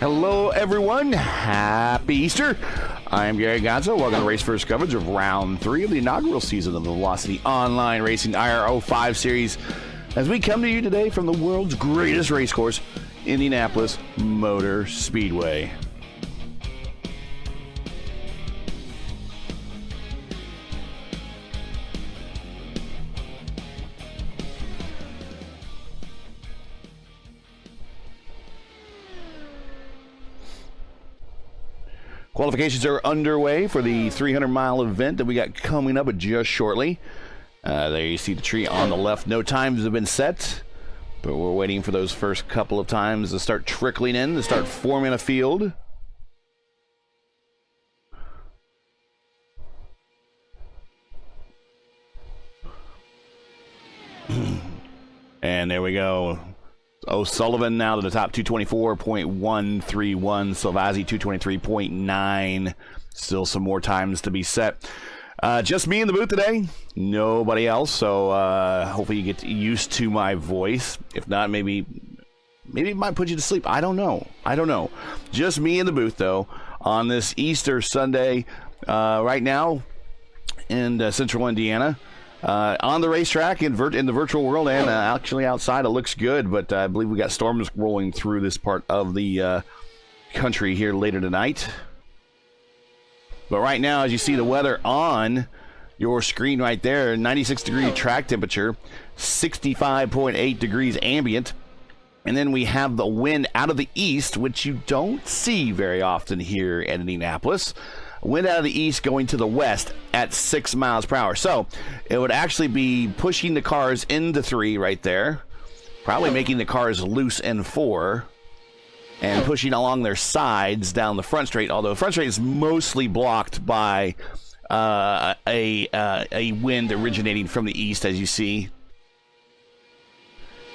Hello, everyone. Happy Easter. I'm Gary Gonzo. Welcome to Race First coverage of Round 3 of the inaugural season of the Velocity Online Racing IR05 series as we come to you today from the world's greatest race course, Indianapolis Motor Speedway. Qualifications are underway for the 300-mile event that we got coming up just shortly. There you see the tree on the left. No times have been set, but we're waiting for those first couple of times to start trickling in, to start forming a field. And there we go. O'Sullivan now to the top, 224.131. Salvazzi, 223.9. Still some more times to be set. Just me in the booth today. Nobody else. So hopefully you get used to my voice. If not, maybe it might put you to sleep. I don't know. Just me in the booth, though, on this Easter Sunday right now in central Indiana. On the racetrack in the virtual world and actually outside, it looks good, but I believe we got storms rolling through this part of the country here later tonight. But right now, as you see the weather on your screen right there, 96-degree track temperature, 65.8 degrees ambient, and then we have the wind out of the east, which you don't see very often here at Indianapolis. Wind out of the east going to the west at 6 miles per hour. So it would actually be pushing the cars into 3 right there, probably making the cars loose in 4, and pushing along their sides down the front straight, although the front straight is mostly blocked by a wind originating from the east, as you see.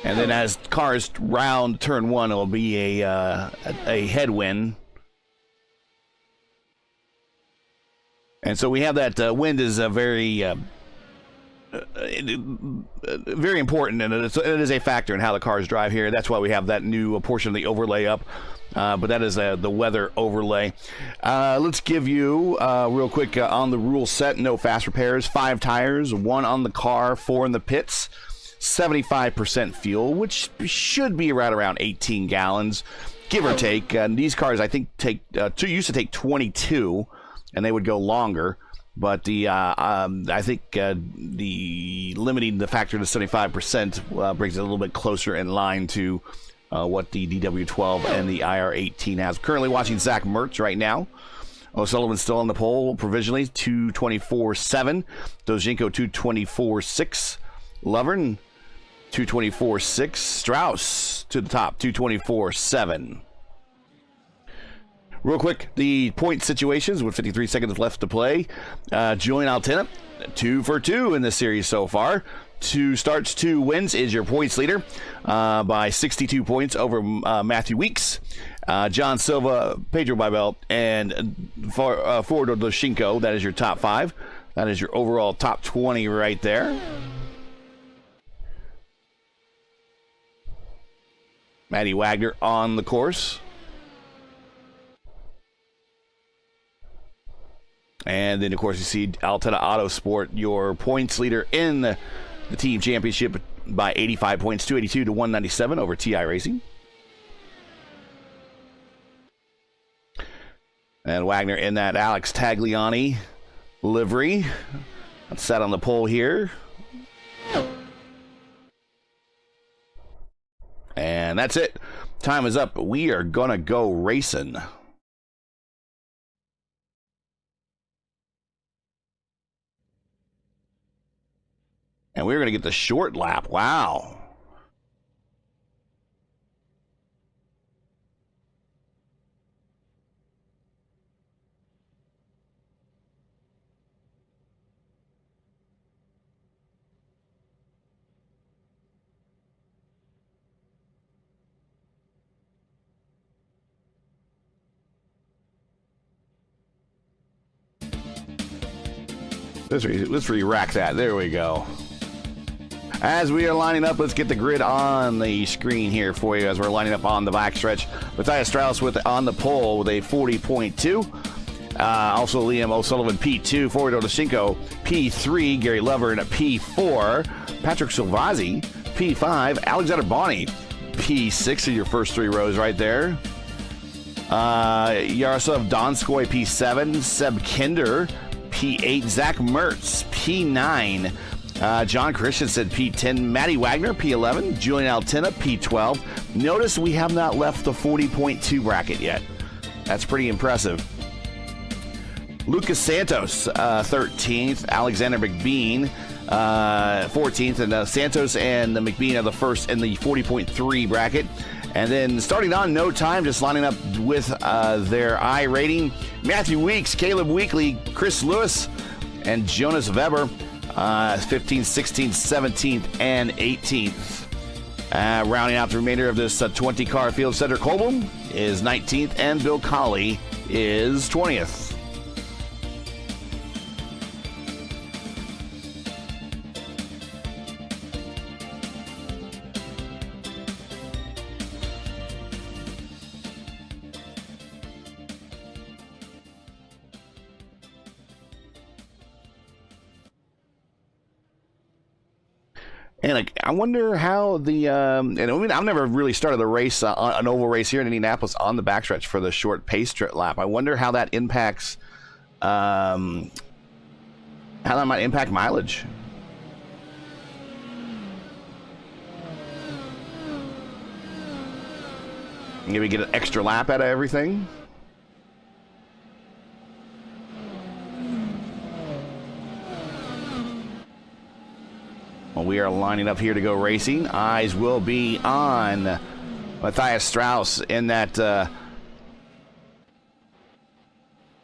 And then as cars round turn 1, it will be a headwind. And so we have that wind is very important, and it is a factor in how the cars drive here. That's why we have that new portion of the overlay up. But that is the weather overlay. Let's give you real quick on the rule set. No fast repairs. 5 tires, 1 on the car, 4 in the pits. 75% fuel, which should be right around 18 gallons, give or take. These cars, I think, used to take 22. And they would go longer, but the I think the limiting the factor to 75% brings it a little bit closer in line to what the DW12 and the IR18 has. Currently watching Zach Mertz right now. O'Sullivan's still on the pole provisionally, 224.7. Dozhenko 224.6. Lovern 224.6. Strauss to the top, 224.7. Real quick, the point situations with 53 seconds left to play. Julian Altena, 2 for 2 in this series so far. 2 starts, 2 wins is your points leader by 62 points over Matthew Weeks. John Silva, Pedro Bibel, and Ford Doshinko, that is your top 5. That is your overall top 20 right there. Matty Wagner on the course. And then, of course, you see Altena Autosport, your points leader in the team championship by 85 points, 282 to 197 over TI Racing. And Wagner in that Alex Tagliani livery. That's set on the pole here. And that's it. Time is up. We are going to go racing. And we're going to get the short lap. Wow. Let's re-rack that. There we go. As we are lining up, let's get the grid on the screen here for you as we're lining up on the backstretch. Matthias Strauss on the pole with a 40.2. Also Liam O'Sullivan, P2. Forward Odoshenko, P3. Gary Lover in a P4. Patrick Silvazzi, P5. Alexander Bonney, P6 in your first 3 rows right there. Yaroslav Donskoy, P7. Seb Kinder, P8. Zach Mertz, P9. John Christensen, P10. Matty Wagner, P11. Julian Altina, P12. Notice we have not left the 40.2 bracket yet. That's pretty impressive. Lucas Santos, 13th. Alexander McBean, 14th. And Santos and the McBean are the first in the 40.3 bracket. And then starting on no time, just lining up with their I rating, Matthew Weeks, Caleb Weekly, Chris Lewis, and Jonas Weber, 15th, 16th, 17th, and 18th. Rounding out the remainder of this 20-car field, Cedric Colbum is 19th, and Bill Colley is 20th. And I wonder how the and I mean, I've never really started a race, an oval race here in Indianapolis on the backstretch for the short pace lap. I wonder how that impacts, how that might impact mileage. Maybe get an extra lap out of everything. Well, we are lining up here to go racing. Eyes will be on Matthias Strauss in that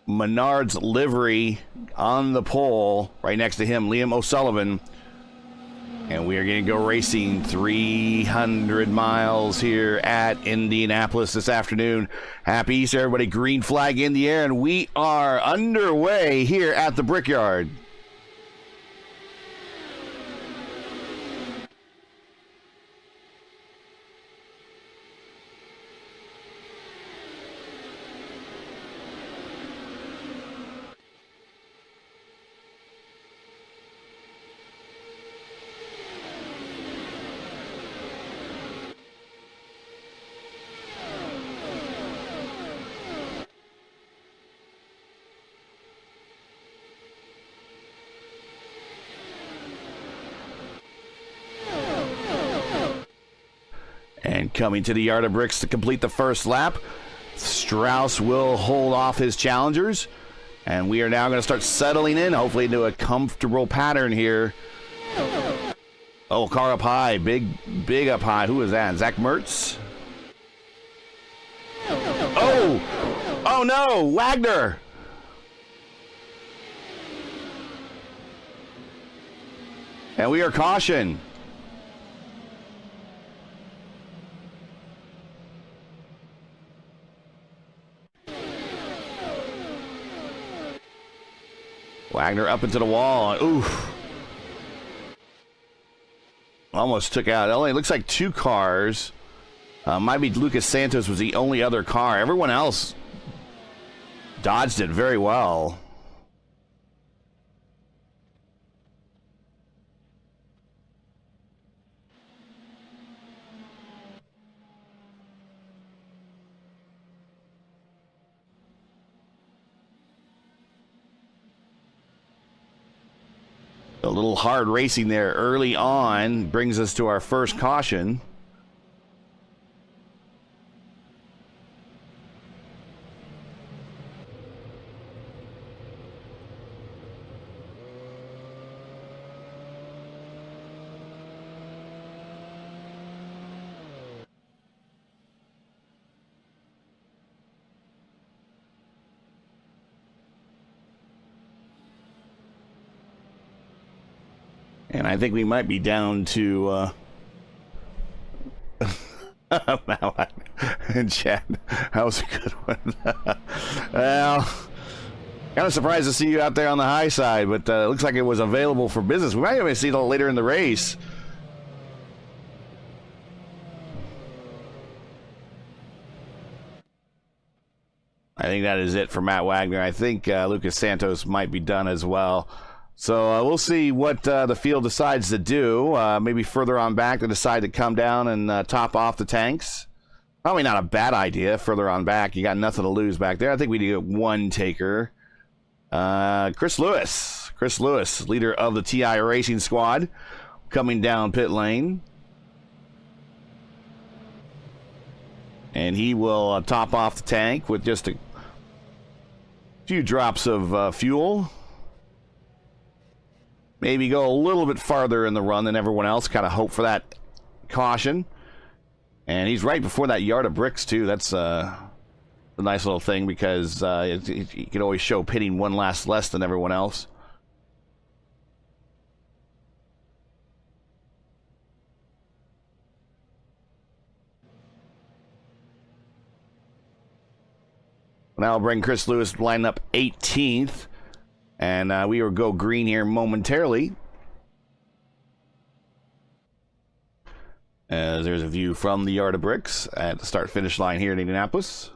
Menards livery on the pole. Right next to him, Liam O'Sullivan. And we are going to go racing 300 miles here at Indianapolis this afternoon. Happy Easter, everybody. Green flag in the air, and we are underway here at the Brickyard. And coming to the Yard of Bricks to complete the first lap, Strauss will hold off his challengers. And we are now going to start settling in, hopefully into a comfortable pattern here. Oh, car up high. Big up high. Who is that? Zach Mertz? Oh no, Wagner. And we are caution. Wagner up into the wall. Oof. Almost took out. It only looks like 2 cars. Might be Lucas Santos was the only other car. Everyone else dodged it very well. A little hard racing there early on brings us to our first caution. And I think we might be down to and Chad, that was a good one. Well, kind of surprised to see you out there on the high side, but it looks like it was available for business. We might even see it later in the race. I think that is it for Matt Wagner. I think Lucas Santos might be done as well. So we'll see what the field decides to do. Maybe further on back they decide to come down and top off the tanks. Probably not a bad idea. Further on back, you got nothing to lose back there. I think we need one taker. Chris Lewis, leader of the TI Racing Squad, coming down pit lane. And he will top off the tank with just a few drops of fuel. Maybe go a little bit farther in the run than everyone else. Kind of hope for that caution. And he's right before that yard of bricks, too. That's a nice little thing because you can always show pitting one last less than everyone else. Now I'll bring Chris Lewis line up 18th. And we will go green here momentarily. As there's a view from the yard of bricks at the start-finish line here in Indianapolis.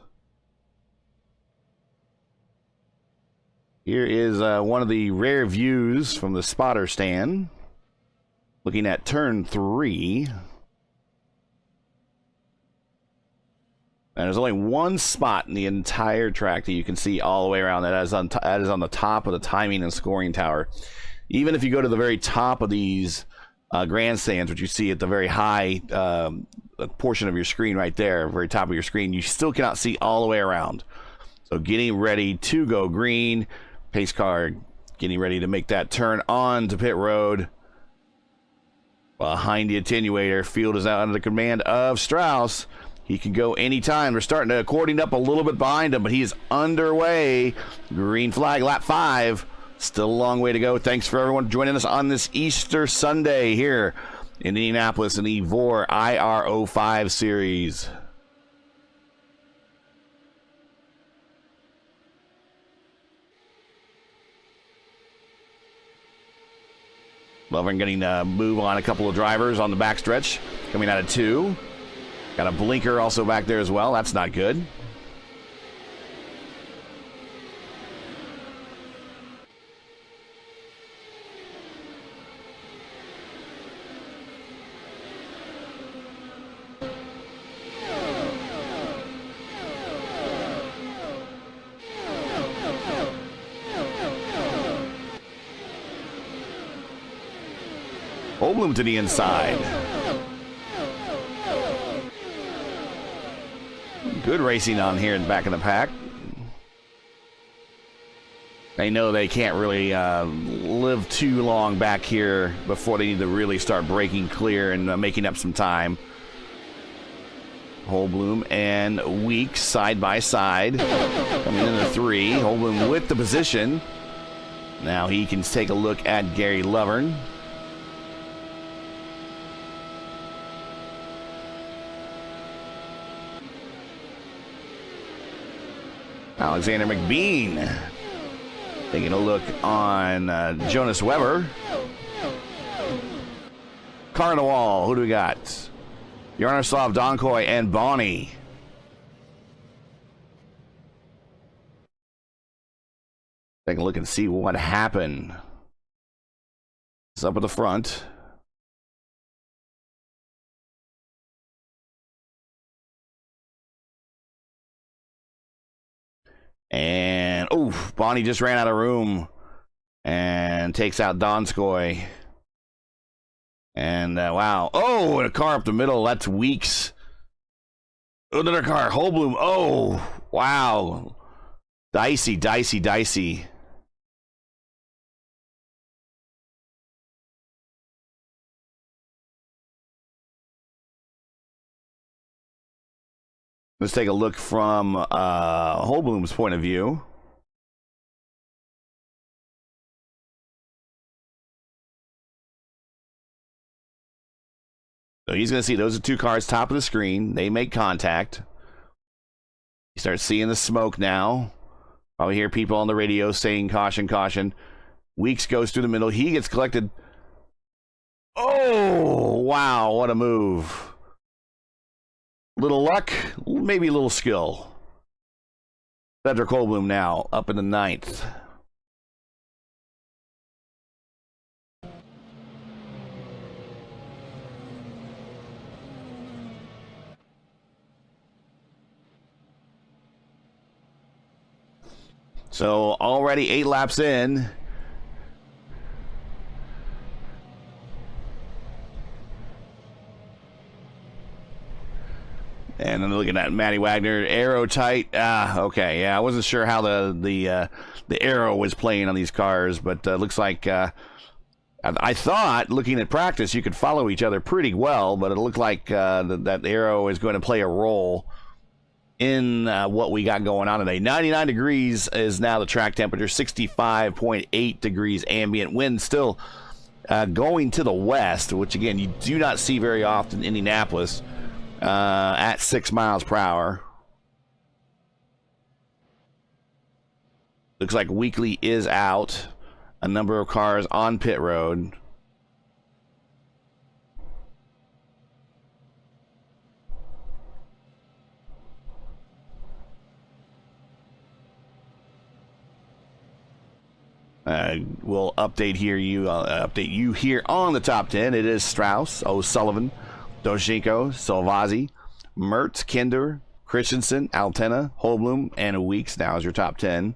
Here is one of the rare views from the spotter stand. Looking at turn 3. And there's only one spot in the entire track that you can see all the way around. That is on the top of the timing and scoring tower. Even if you go to the very top of these grandstands, which you see at the very high portion of your screen right there, very top of your screen, you still cannot see all the way around. So getting ready to go green. Pace car getting ready to make that turn on to pit road. Behind the attenuator, field is out under the command of Strauss. He can go anytime. We're starting to cording up a little bit behind him, but he is underway. Green flag, lap 5. Still a long way to go. Thanks for everyone joining us on this Easter Sunday here in Indianapolis in the VOR IR05 series. Lovren getting to move on a couple of drivers on the backstretch. Coming out of 2. Got a blinker also back there as well. That's not good. Oblum to the inside. Good racing on here in the back of the pack. They know they can't really live too long back here before they need to really start breaking clear and making up some time. Holbloom and Weeks side by side. Coming into 3. Holbloom with the position. Now he can take a look at Gary Lovern. Alexander McBean taking a look on Jonas Weber. Carnival, who do we got? Yarnoslav Donkoy and Bonnie. Take a look and see what happened. It's up at the front. And, oof, Bonnie just ran out of room and takes out Donskoy. And, wow. Oh, and a car up the middle. That's Weeks. Another car. Holbloom. Oh, wow. Dicey, dicey, dicey. Let's take a look from Holbloom's point of view. So he's going to see those are 2 cars top of the screen. They make contact. You start seeing the smoke now. Probably hear people on the radio saying caution, caution. Weeks goes through the middle. He gets collected. Oh, wow, what a move. Little luck, maybe a little skill. Cedric Holbloom now up in the 9th. So already 8 laps in. And then looking at Matty Wagner, aero tight. Okay, yeah, I wasn't sure how the aero was playing on these cars, but looks like I thought looking at practice you could follow each other pretty well, but it looked like that aero is going to play a role in what we got going on today. 99 degrees is now the track temperature, 65.8 degrees ambient. Wind still going to the west, which again you do not see very often in Indianapolis, at 6 miles per hour. Looks like Weekly is out. A number of cars on pit road. We'll update you here on the top 10. It is Strauss, O'Sullivan, Doshenko, Salvazzi, Mertz, Kinder, Christensen, Altena, Holbloom, and Weeks. Now is your top 10.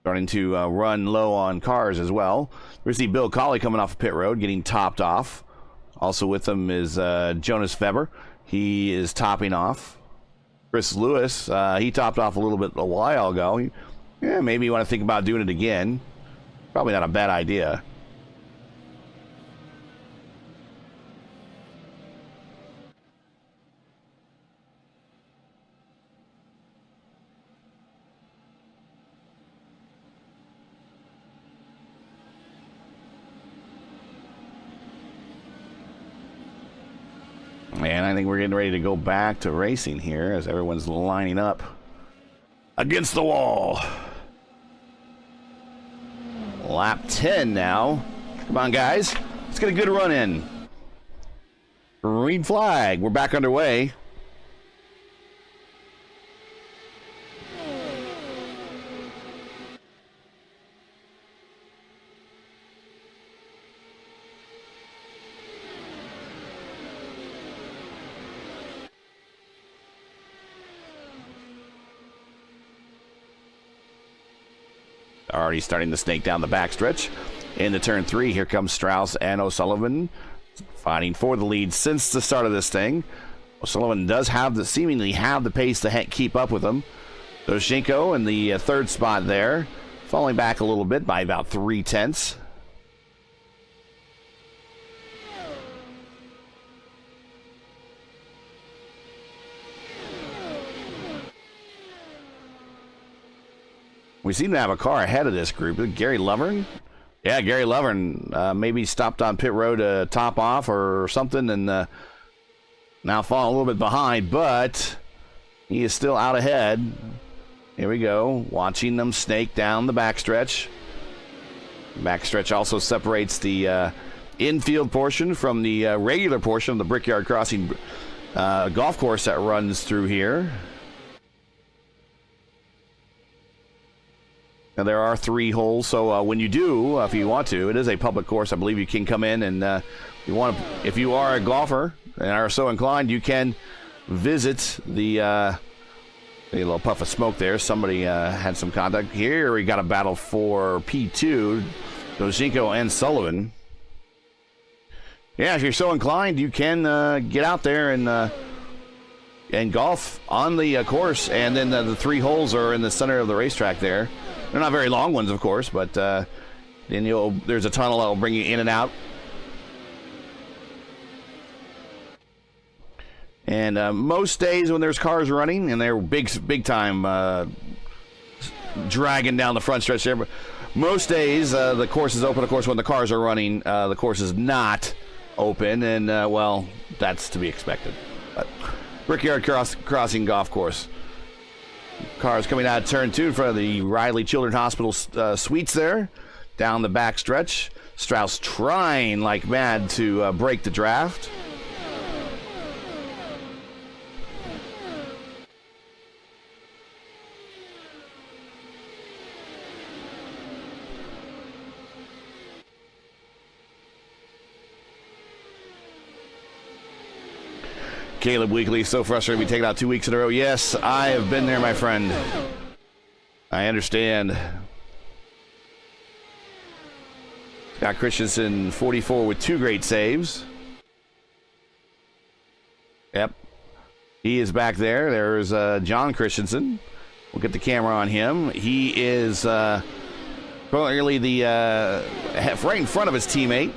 Starting to run low on cars as well. We see Bill Colley coming off of pit road, getting topped off. Also with him is Jonas Weber. He is topping off. Chris Lewis, he topped off a little bit a while ago. Yeah, maybe you want to think about doing it again. Probably not a bad idea. And I think we're getting ready to go back to racing here as everyone's lining up against the wall. Lap 10 now. Come on, guys. Let's get a good run in. Green flag. We're back underway. Already starting to snake down the backstretch. In the turn 3, here comes Strauss and O'Sullivan fighting for the lead since the start of this thing. O'Sullivan does seemingly have the pace to keep up with them. Doshenko in the 3rd spot there, falling back a little bit by about 3/10. We seem to have a car ahead of this group. Gary Lovern? Yeah, Gary Lovern maybe stopped on pit road to top off or something and now falling a little bit behind, but he is still out ahead. Here we go, watching them snake down the backstretch. Backstretch also separates the infield portion from the regular portion of the Brickyard Crossing golf course that runs through here. Now, there are 3 holes, so when you do, if you want to, it is a public course. I believe you can come in and if you are a golfer and are so inclined, you can visit the a little puff of smoke there. Somebody had some contact here. We got a battle for P2, Doshenko and Sullivan. Yeah, if you're so inclined, you can get out there and golf on the course, and then the 3 holes are in the center of the racetrack there. They're not very long ones, of course, but then there's a tunnel that will bring you in and out. And most days when there's cars running, and they're big time dragging down the front stretch there, but most days the course is open. Of course, when the cars are running, the course is not open, and well, that's to be expected. Brickyard Crossing Golf Course. Cars coming out of turn 2 in front of the Riley Children's Hospital suites there. Down the back stretch. Strauss trying like mad to break the draft. Caleb Weekly, so frustrated to be taken out 2 weeks in a row. Yes, I have been there, my friend. I understand. Scott Christensen, 44 with 2 great saves. Yep. He is back there. There's John Christensen. We'll get the camera on him. He is currently the right in front of his teammate.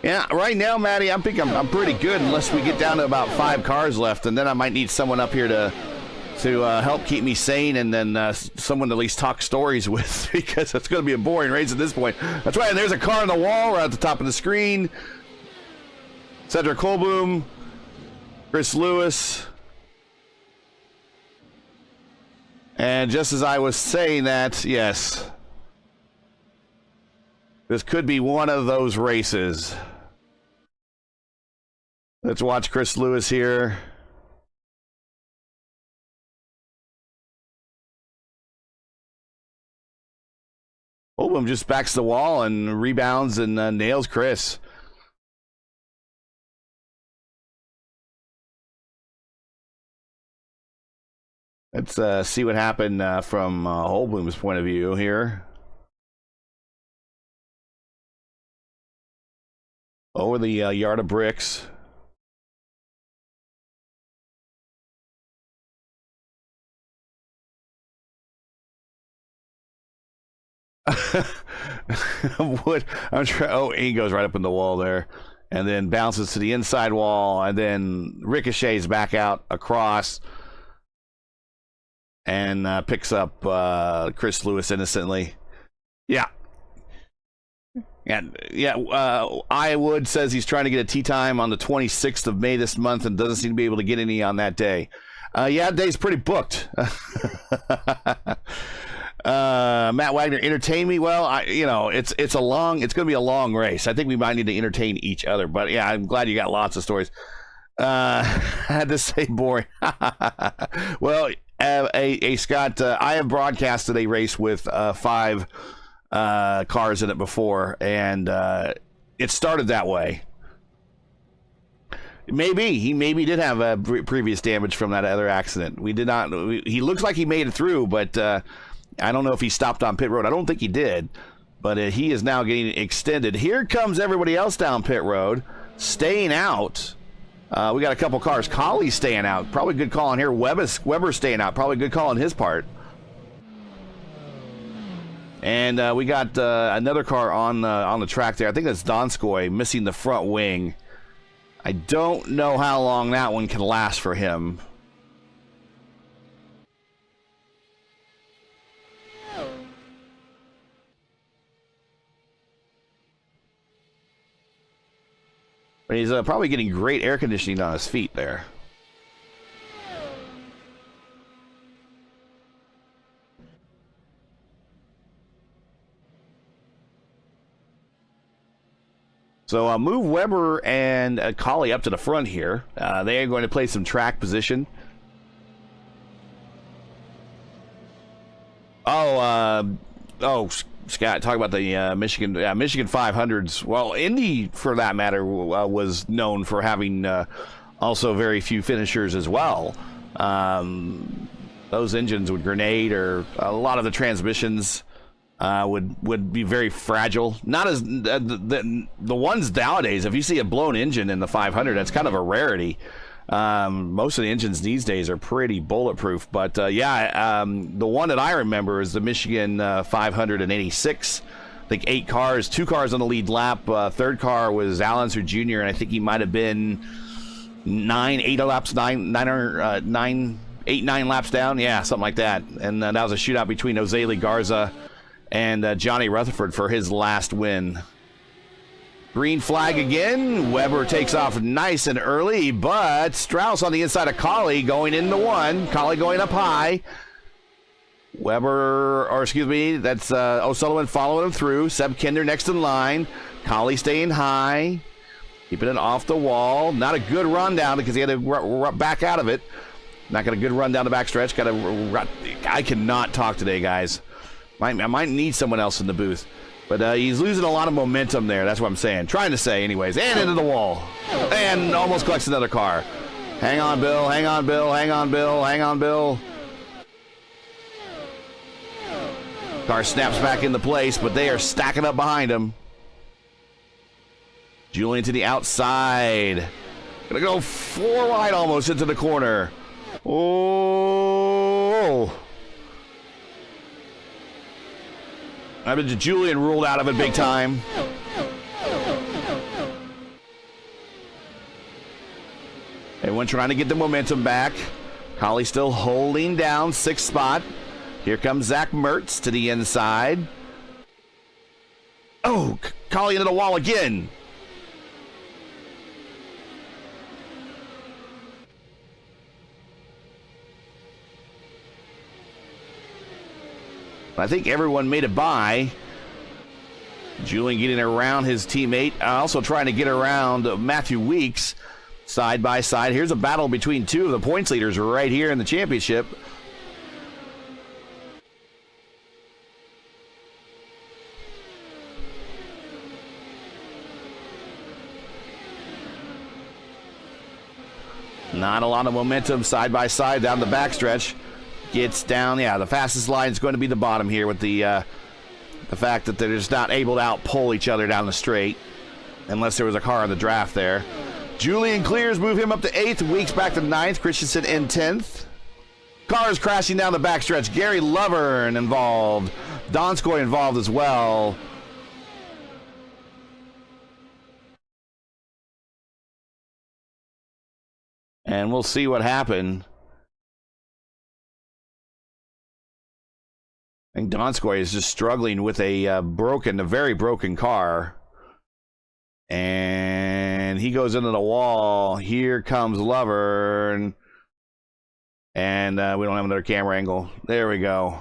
Yeah, right now, Maddie, I think I'm pretty good unless we get down to about 5 cars left, and then I might need someone up here to help keep me sane, and then someone to at least talk stories with, because it's going to be a boring race at this point. That's right, and there's a car on the wall right at the top of the screen. Cedric Colboom, Chris Lewis. And just as I was saying that, yes, this could be one of those races. Let's watch Chris Lewis here. Colboom just backs the wall and rebounds and nails Chris. Let's see what happened from Holboom's point of view here. Over the yard of bricks. Wood, I'm trying. Oh, he goes right up in the wall there, and then bounces to the inside wall, and then ricochets back out across, and picks up Chris Lewis innocently. Yeah. Iowood says he's trying to get a tee time on the 26th of May this month and doesn't seem to be able to get any on that day. Yeah, that day's pretty booked. Matt Wagner, entertain me. Well, it's going to be a long race. I think we might need to entertain each other, but yeah, I'm glad you got lots of stories. I had to say boring. Well, Scott, I have broadcasted a race with 5 cars in it before, and it started that way. He maybe did have a previous damage from that other accident. We did not. He looks like he made it through, but I don't know if he stopped on pit road. I don't think he did, but he is now getting extended. Here comes everybody else down pit road, staying out. We got a couple cars. Colley's staying out. Probably good call on here. Weber's staying out. Probably good call on his part. And we got another car on the track there. I think that's Donskoy missing the front wing. I don't know how long that one can last for him. But he's probably getting great air conditioning on his feet there. So move Weber and Colley up to the front here. They are going to play some track position. Scott, talk about the Michigan 500s. Well, Indy, for that matter, was known for having also very few finishers as well. Those engines would grenade, or a lot of the transmissions would be very fragile. Not as the ones nowadays. If you see a blown engine in the 500, that's kind of a rarity. Most of the engines these days are pretty bulletproof, but the one that I remember is the Michigan 586. I think 8 cars, 2 cars on the lead lap. Third car was Al Unser Jr., and I think he might have been 8 laps down. Yeah, something like that. And that was a shootout between Jose Garza and Johnny Rutherford for his last win. Green flag again. Weber takes off nice and early, but Strauss on the inside of Colley going into one. Colley going up high. That's O'Sullivan following him through. Seb Kinder next in line. Colley staying high, keeping it off the wall. Not a good rundown because he had to back out of it. Not got a good run down the backstretch. I cannot talk today, guys. I might need someone else in the booth. But he's losing a lot of momentum there. That's what I'm saying. Trying to say, anyways. And into the wall. And almost collects another car. Hang on, Bill. Hang on, Bill. Hang on, Bill. Hang on, Bill. Car snaps back into place, but they are stacking up behind him. Julian to the outside. Gonna go 4 wide almost into the corner. Oh. I bet Julian ruled out of it big time. Everyone trying to get the momentum back. Collie still holding down 6th spot. Here comes Zach Mertz to the inside. Oh, Collie into the wall again. I think everyone made it by. Julian getting around his teammate. Also trying to get around Matthew Weeks side by side. Here's a battle between 2 of the points leaders right here in the championship. Not a lot of momentum side by side down the backstretch. Gets down, yeah, the fastest line is going to be the bottom here with the fact that they're just not able to outpull each other down the straight unless there was a car on the draft there. Julian clears, move him up to 8th, Weeks back to 9th, Christensen in 10th. Cars crashing down the backstretch. Gary Lovern involved. Donskoy involved as well. And we'll see what happened. I think Donskoy is just struggling with a very broken car. And he goes into the wall. Here comes Lovern. And we don't have another camera angle. There we go.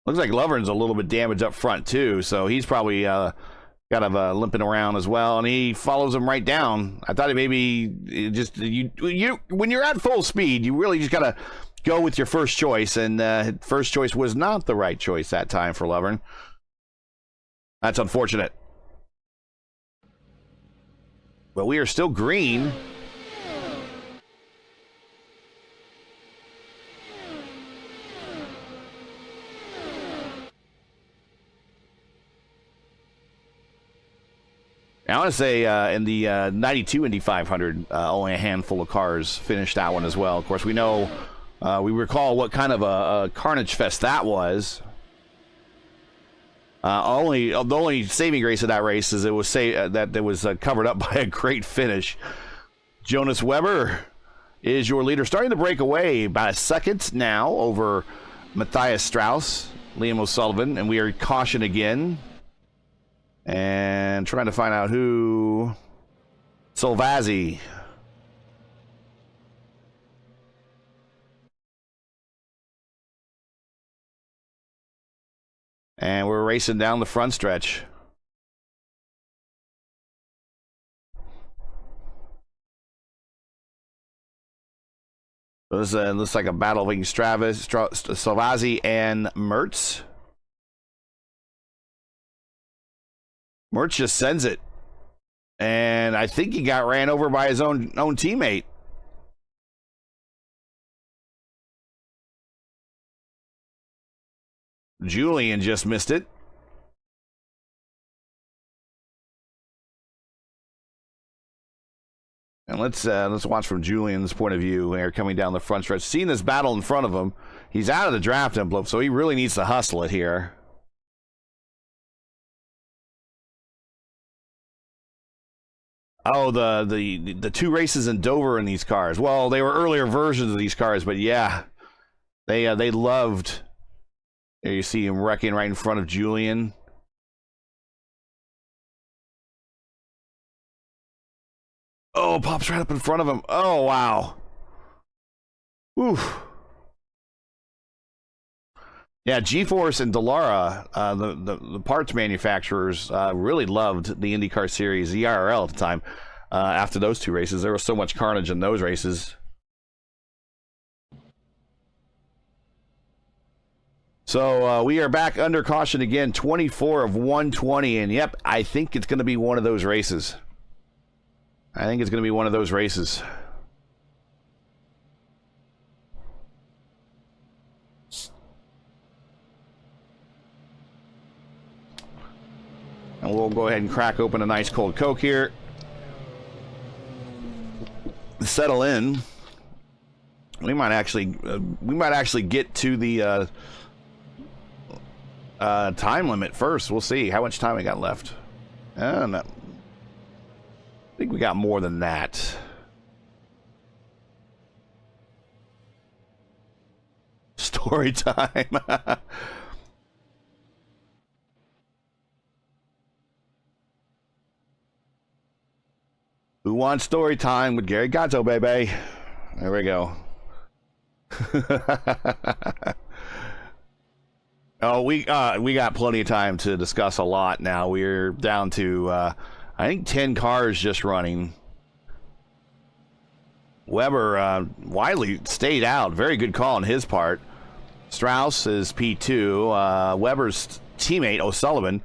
Looks like Lovern's a little bit damaged up front too, so he's probably kind of limping around as well, and he follows him right down. I thought it maybe just you when you're at full speed, you really just gotta go with your first choice, and first choice was not the right choice that time for Lovern. That's unfortunate, but we are still green. I want to say in the 92 Indy 500, only a handful of cars finished that one as well. Of course, we know, we recall what kind of a carnage fest that was. The only saving grace of that race is it was that it was covered up by a great finish. Jonas Weber is your leader, starting to break away by a second now over Matthias Strauss, Liam O'Sullivan, and we are caution again. And trying to find out who. Solvazzi. And we're racing down the front stretch. This looks like a battle between Solvazzi and Mertz. Mertz just sends it. And I think he got ran over by his own teammate. Julian just missed it. And let's watch from Julian's point of view here coming down the front stretch. Seeing this battle in front of him. He's out of the draft envelope, so he really needs to hustle it here. Oh, the 2 races in Dover in these cars. Well, they were earlier versions of these cars, but yeah, they loved. There you see him wrecking right in front of Julian. Oh, pops right up in front of him. Oh, wow. Oof. Yeah, GeForce and Dallara, the parts manufacturers, really loved the IndyCar Series, the IRL at the time. After those two races, there was so much carnage in those races. So we are back under caution again, 24 of 120, and yep, I think it's going to be one of those races. I think it's going to be one of those races. And we'll go ahead and crack open a nice cold Coke here. Settle in. We might actually get to the time limit first. We'll see how much time we got left. I don't know. I think we got more than that. Story time. Who wants story time with Gary Gatto, baby? There we go. Oh, we got plenty of time to discuss a lot now. We're down to I think 10 cars just running. Weber widely stayed out. Very good call on his part. Strauss is P2. Weber's teammate O'Sullivan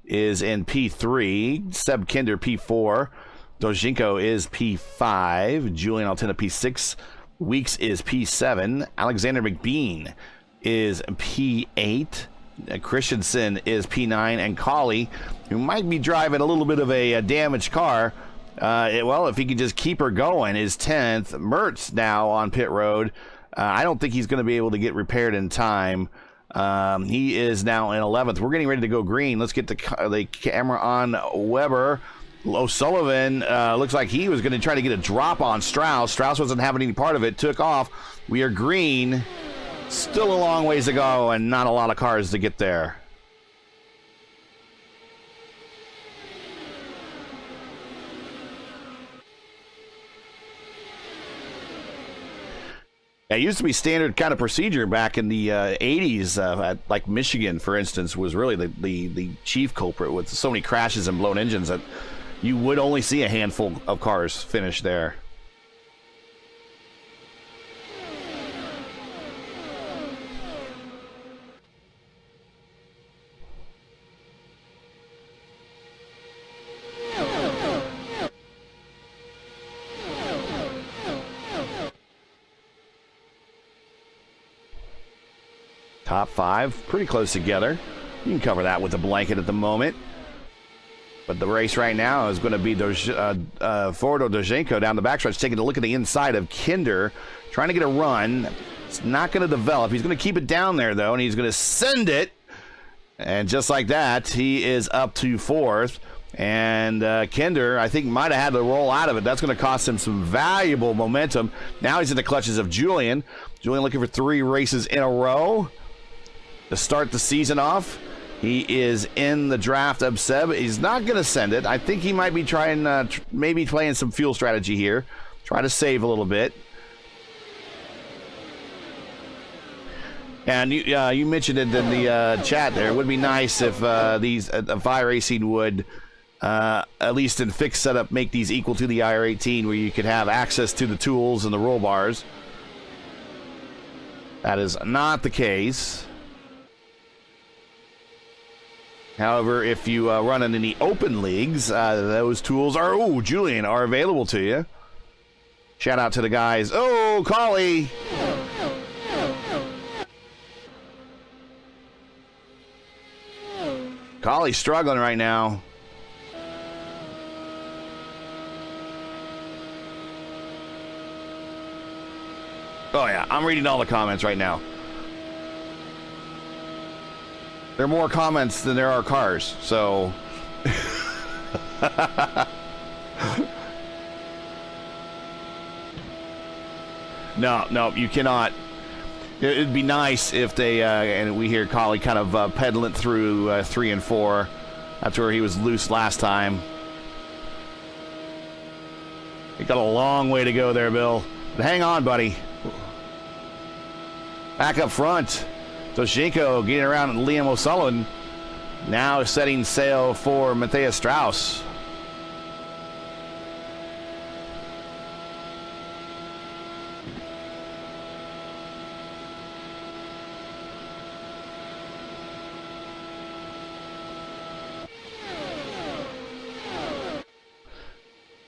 is in P3. Seb Kinder P4. Dojinko is P5. Julian Altina P6. Weeks is P7. Alexander McBean is P8. Christensen is P9. And Colley, who might be driving a little bit of a damaged car, well, if he can just keep her going, is 10th. Mertz now on pit road. I don't think he's going to be able to get repaired in time. He is now in 11th. We're getting ready to go green. Let's get the camera on Weber. O'Sullivan looks like he was going to try to get a drop on Strauss. Strauss wasn't having any part of it. Took off. We are green. Still a long ways to go and not a lot of cars to get there. It used to be standard kind of procedure back in the 80s. Like Michigan, for instance, was really the chief culprit with so many crashes and blown engines that you would only see a handful of cars finish there. Top five, pretty close together. You can cover that with a blanket at the moment. But the race right now is going to be Fordo Dojinko down the backstretch, taking a look at the inside of Kinder, trying to get a run. It's not going to develop. He's going to keep it down there, though, and he's going to send it. And just like that, he is up to 4th. And Kinder, I think, might have had to roll out of it. That's going to cost him some valuable momentum. Now he's in the clutches of Julian. Julian looking for 3 races in a row to start the season off. He is in the draft of Seb. He's not going to send it. I think he might be trying, maybe playing some fuel strategy here. Try to save a little bit. And you mentioned it in the chat there. It would be nice if these iRacing would, at least in fixed setup, make these equal to the IR18, where you could have access to the tools and the roll bars. That is not the case. However, if you run in the open leagues, those tools are, Julian, are available to you. Shout out to the guys. Oh, Colley! Colley's struggling right now. Oh, yeah, I'm reading all the comments right now. There are more comments than there are cars, so... No, you cannot. It'd be nice if they, and we hear Colley kind of pedaling through 3 and 4. That's where he was loose last time. He got a long way to go there, Bill. But hang on, buddy. Back up front. So Shinko getting around Liam O'Sullivan, now setting sail for Matthias Strauss.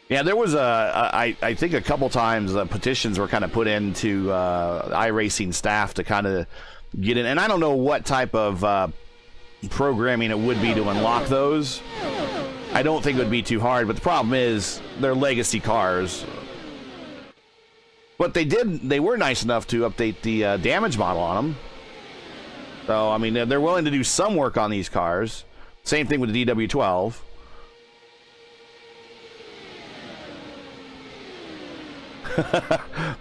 Yeah, there was I think a couple times petitions were kind of put into iRacing staff to kind of get in, and I don't know what type of programming it would be to unlock those. I don't think it would be too hard, but the problem is they're legacy cars. But they were nice enough to update the damage model on them. So, I mean, they're willing to do some work on these cars. Same thing with the DW12.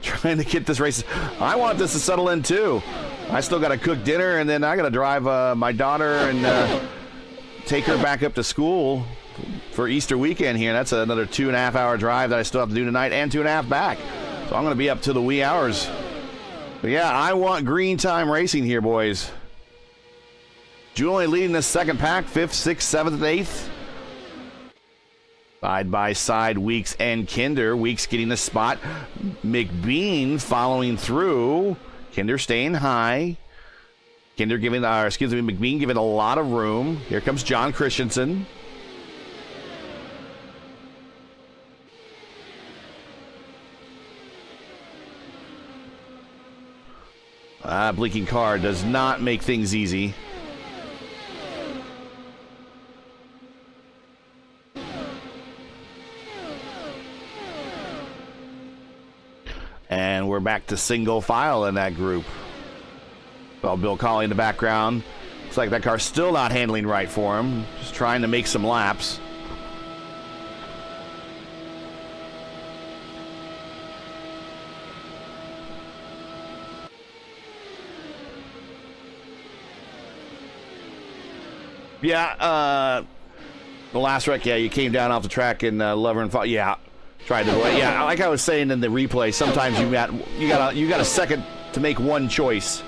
Trying to get this race. I want this to settle in too. I still got to cook dinner, and then I got to drive my daughter and take her back up to school for Easter weekend here. That's another 2.5 hour drive that I still have to do tonight, and 2.5 back. So I'm going to be up to the wee hours. But yeah, I want green time racing here, boys. Julian leading the second pack, 5th, 6th, 7th, and 8th. Side by side, Weeks and Kinder. Weeks getting the spot. McBean following through. Kinder staying high. Kinder giving, McBean giving a lot of room. Here comes John Christensen. Blinking car does not make things easy. And we're back to single file in that group. Well, Bill Colley in the background. Looks like that car's still not handling right for him. Just trying to make some laps. Yeah, the last wreck, yeah, you came down off the track in Lover and Fall. Yeah. Tried to avoid. Yeah, like I was saying in the replay, sometimes you got a second to make one choice,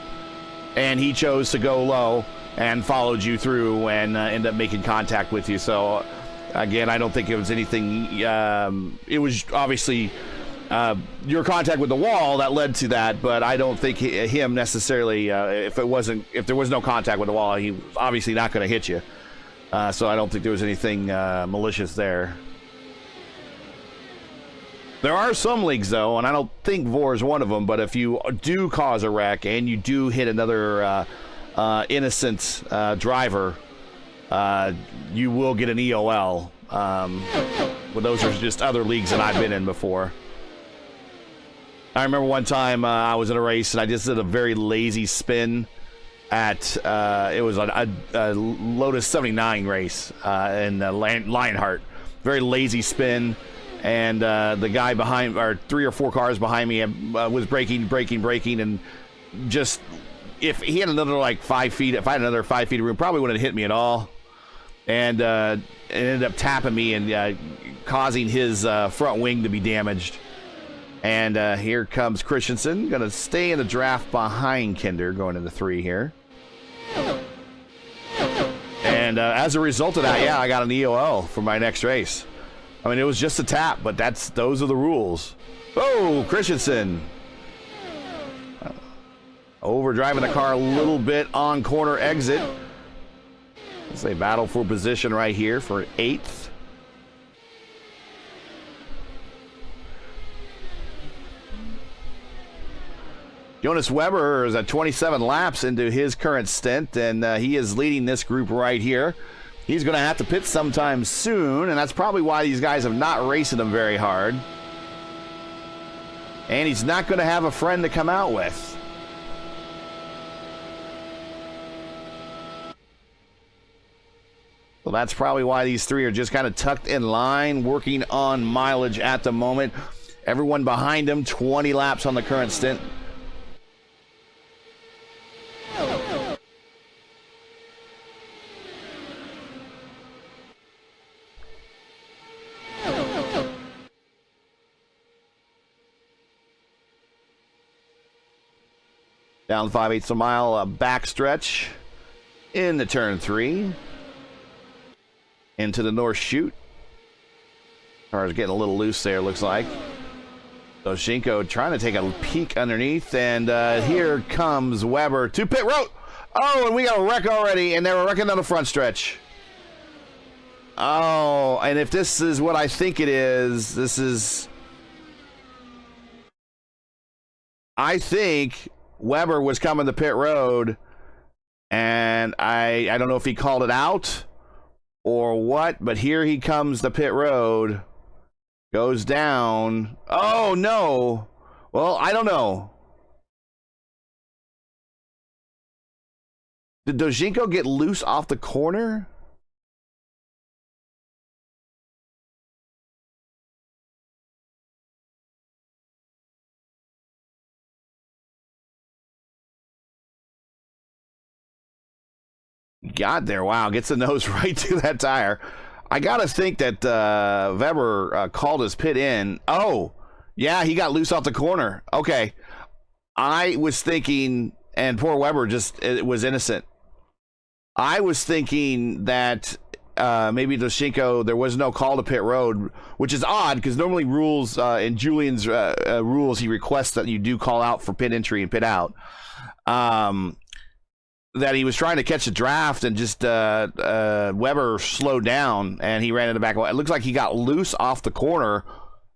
and he chose to go low and followed you through and ended up making contact with you. So again, I don't think it was anything. It was obviously your contact with the wall that led to that, but I don't think him necessarily. If there was no contact with the wall, he was obviously not going to hit you. So I don't think there was anything malicious there. There are some leagues, though, and I don't think VOR is one of them, but if you do cause a wreck and you do hit another innocent driver, you will get an EOL. But those are just other leagues that I've been in before. I remember one time I was in a race, and I just did a very lazy spin at, it was a Lotus 79 race in Lionheart. Very lazy spin. And the guy behind, or 3 or 4 cars behind me, was braking, and just, if he had another like 5 feet, if I had another 5 feet of room, probably wouldn't have hit me at all. And it ended up tapping me and causing his front wing to be damaged. And here comes Christensen, going to stay in the draft behind Kinder, going into 3 here. And as a result of that, yeah, I got an EOL for my next race. I mean, it was just a tap, but those are the rules. Oh, Christensen. Overdriving the car a little bit on corner exit. Let's say battle for position right here for 8th. Jonas Weber is at 27 laps into his current stint, and he is leading this group right here. He's going to have to pit sometime soon, and that's probably why these guys have not racing him very hard. And he's not going to have a friend to come out with. So that's probably why these 3 are just kind of tucked in line, working on mileage at the moment. Everyone behind him, 20 laps on the current stint. Down 5/8 of a mile backstretch into turn 3. Into the north chute. Car's getting a little loose there, looks like. Doshinko trying to take a peek underneath, and here comes Weber to pit road. Oh, and we got a wreck already, and they were wrecking on the front stretch. Oh, and if this is what I think it is, this is... I think Weber was coming to pit road, and I don't know if he called it out or what, but here he comes to pit road, goes down. Oh, no. Well, I don't know. Did Doshinko get loose off the corner? Got there. Wow, gets the nose right to that tire. I gotta think that Weber called his pit in. Oh, yeah, he got loose off the corner. Okay, I was thinking, and poor Weber it was innocent. I was thinking that maybe Doshinko, there was no call to pit road, which is odd because normally rules in Julian's rules, he requests that you do call out for pit entry and pit out. That he was trying to catch a draft and just Weber slowed down and he ran in the back. It looks like he got loose off the corner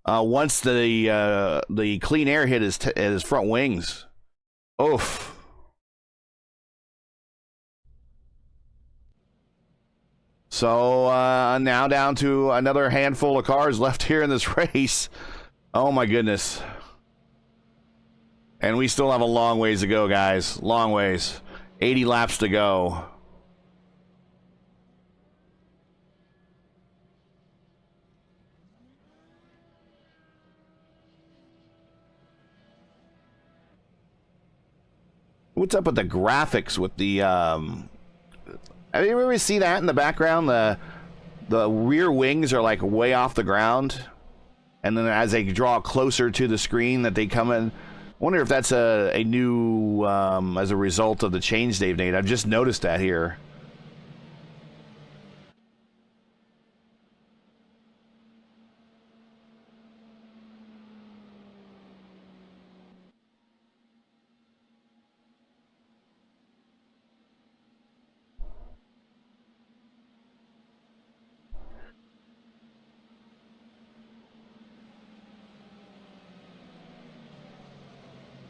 once the clean air hit his front wings. Oof. So now down to another handful of cars left here in this race. Oh my goodness. And we still have a long ways to go, guys. Long ways. 80 laps to go. What's up with the graphics with the have you ever see that in the background? The rear wings are like way off the ground, and then as they draw closer to the screen that they come in. I wonder if that's a new as a result of the change they've made. I've just noticed that here.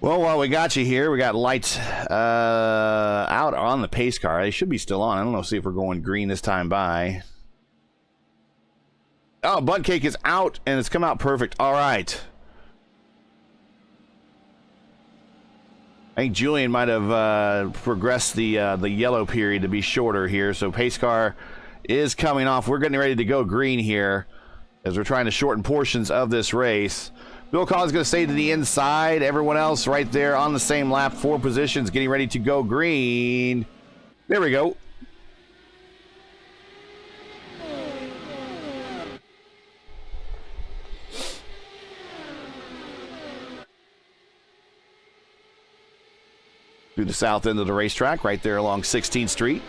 Well, while we got you here, we got lights out on the pace car. They should be still on. I don't know. See if we're going green this time by. Oh, bunt cake is out, and it's come out perfect. All right. I think Julian might have progressed the yellow period to be shorter here. So pace car is coming off. We're getting ready to go green here as we're trying to shorten portions of this race. Bill Collins going to stay to the inside. Everyone else right there on the same lap. 4 positions getting ready to go green. There we go. Through the south end of the racetrack, right there along 16th Street.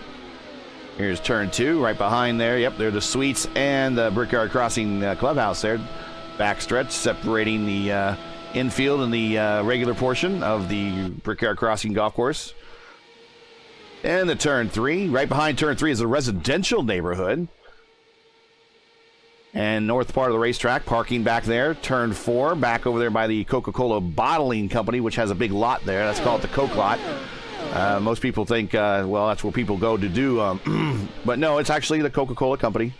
Here's turn 2, right behind there. Yep, they're the suites and the Brickyard Crossing clubhouse there. Backstretch separating the infield and the regular portion of the Brickyard Crossing golf course. And the turn 3. Right behind turn 3 is a residential neighborhood. And north part of the racetrack, parking back there. Turn 4, back over there by the Coca-Cola Bottling Company, which has a big lot there. That's called the Coke lot. Most people think, well, that's where people go to do, but no, it's actually the Coca-Cola Company.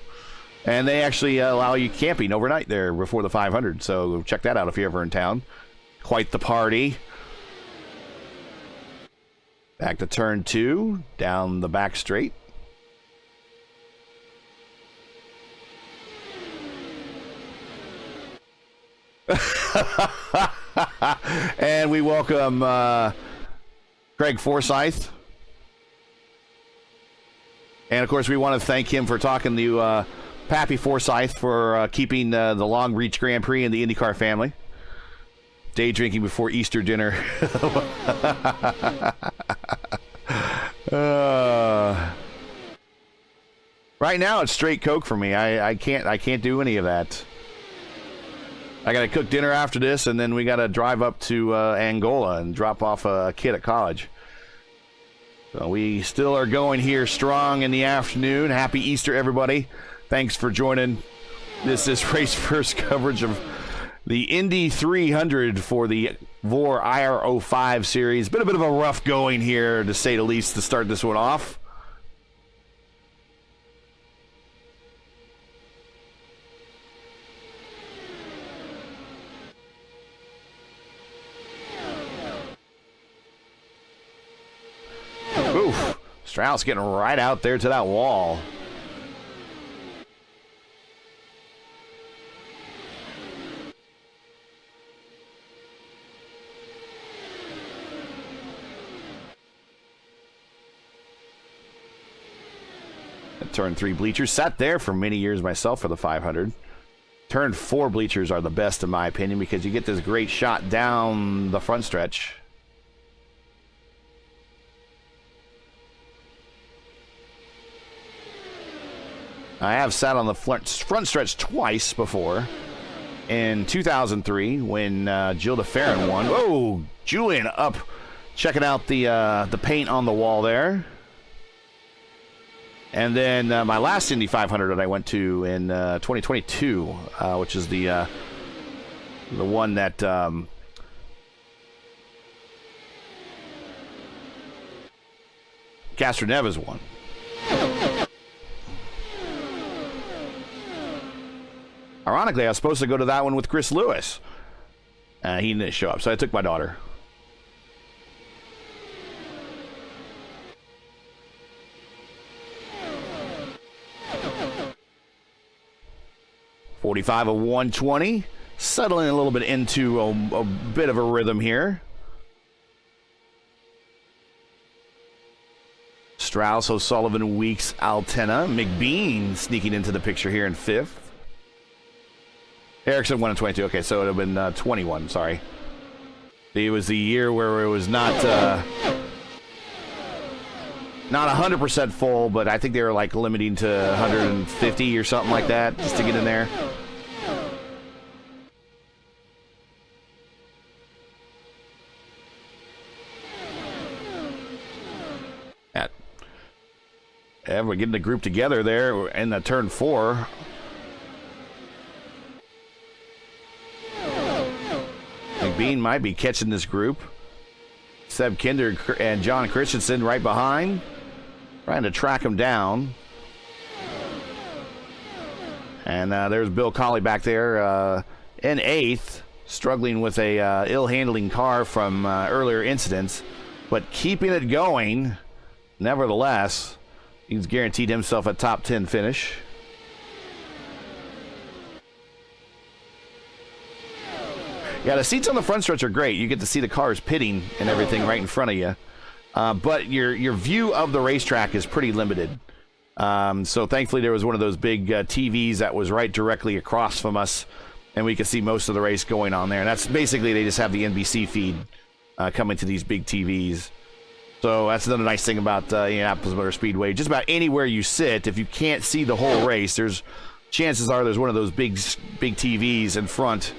And they actually allow you camping overnight there before the 500. So check that out if you're ever in town. Quite the party. Back to turn 2, down the back straight. And we welcome Craig Forsyth. And of course, we want to thank him for talking to Pappy Forsyth for keeping the Long Reach Grand Prix in the IndyCar family. Day drinking before Easter dinner. Right now it's straight Coke for me. I can't do any of that. I gotta cook dinner after this, and then we gotta drive up to Angola and drop off a kid at college. So we still are going here strong in the afternoon. Happy Easter, everybody. Thanks for joining. This is Race First coverage of the Indy 300 for the VOR IR05 series. Been a bit of a rough going here, to say the least, to start this one off. Oof. Strauss getting right out there to that wall. Turn 3 bleachers. Sat there for many years myself for the 500. Turn 4 bleachers are the best in my opinion because you get this great shot down the front stretch. I have sat on the front stretch twice before. In 2003 when Jill DeFerrin won. Whoa, Julian up checking out the paint on the wall there. And then my last Indy 500 that I went to in 2022, which is the one that Castro Neves won. Ironically, I was supposed to go to that one with Chris Lewis. He didn't show up, so I took my daughter. .45 of 120, settling a little bit into a bit of a rhythm here. Strauss, O'Sullivan, Weeks, Altena, McBean sneaking into the picture here in 5th. Erickson 1 and 22. Okay, so it would have been 21. Sorry, it was the year where it was not 100% full, but I think they were like limiting to 150 or something like that just to get in there. And we're getting the group together there in the turn 4. McBean might be catching this group. Seb Kinder and John Christensen right behind, trying to track him down. And there's Bill Colley back there in 8th, struggling with a ill-handling car from earlier incidents, but keeping it going nevertheless. He's guaranteed himself a top 10 finish. Yeah, the seats on the front stretch are great. You get to see the cars pitting and everything right in front of you. But your view of the racetrack is pretty limited. So thankfully there was one of those big TVs that was right directly across from us, and we could see most of the race going on there. And that's basically, they just have the NBC feed coming to these big TVs. So that's another nice thing about Indianapolis Motor Speedway. Just about anywhere you sit, if you can't see the whole race, chances are there's one of those big TVs in front,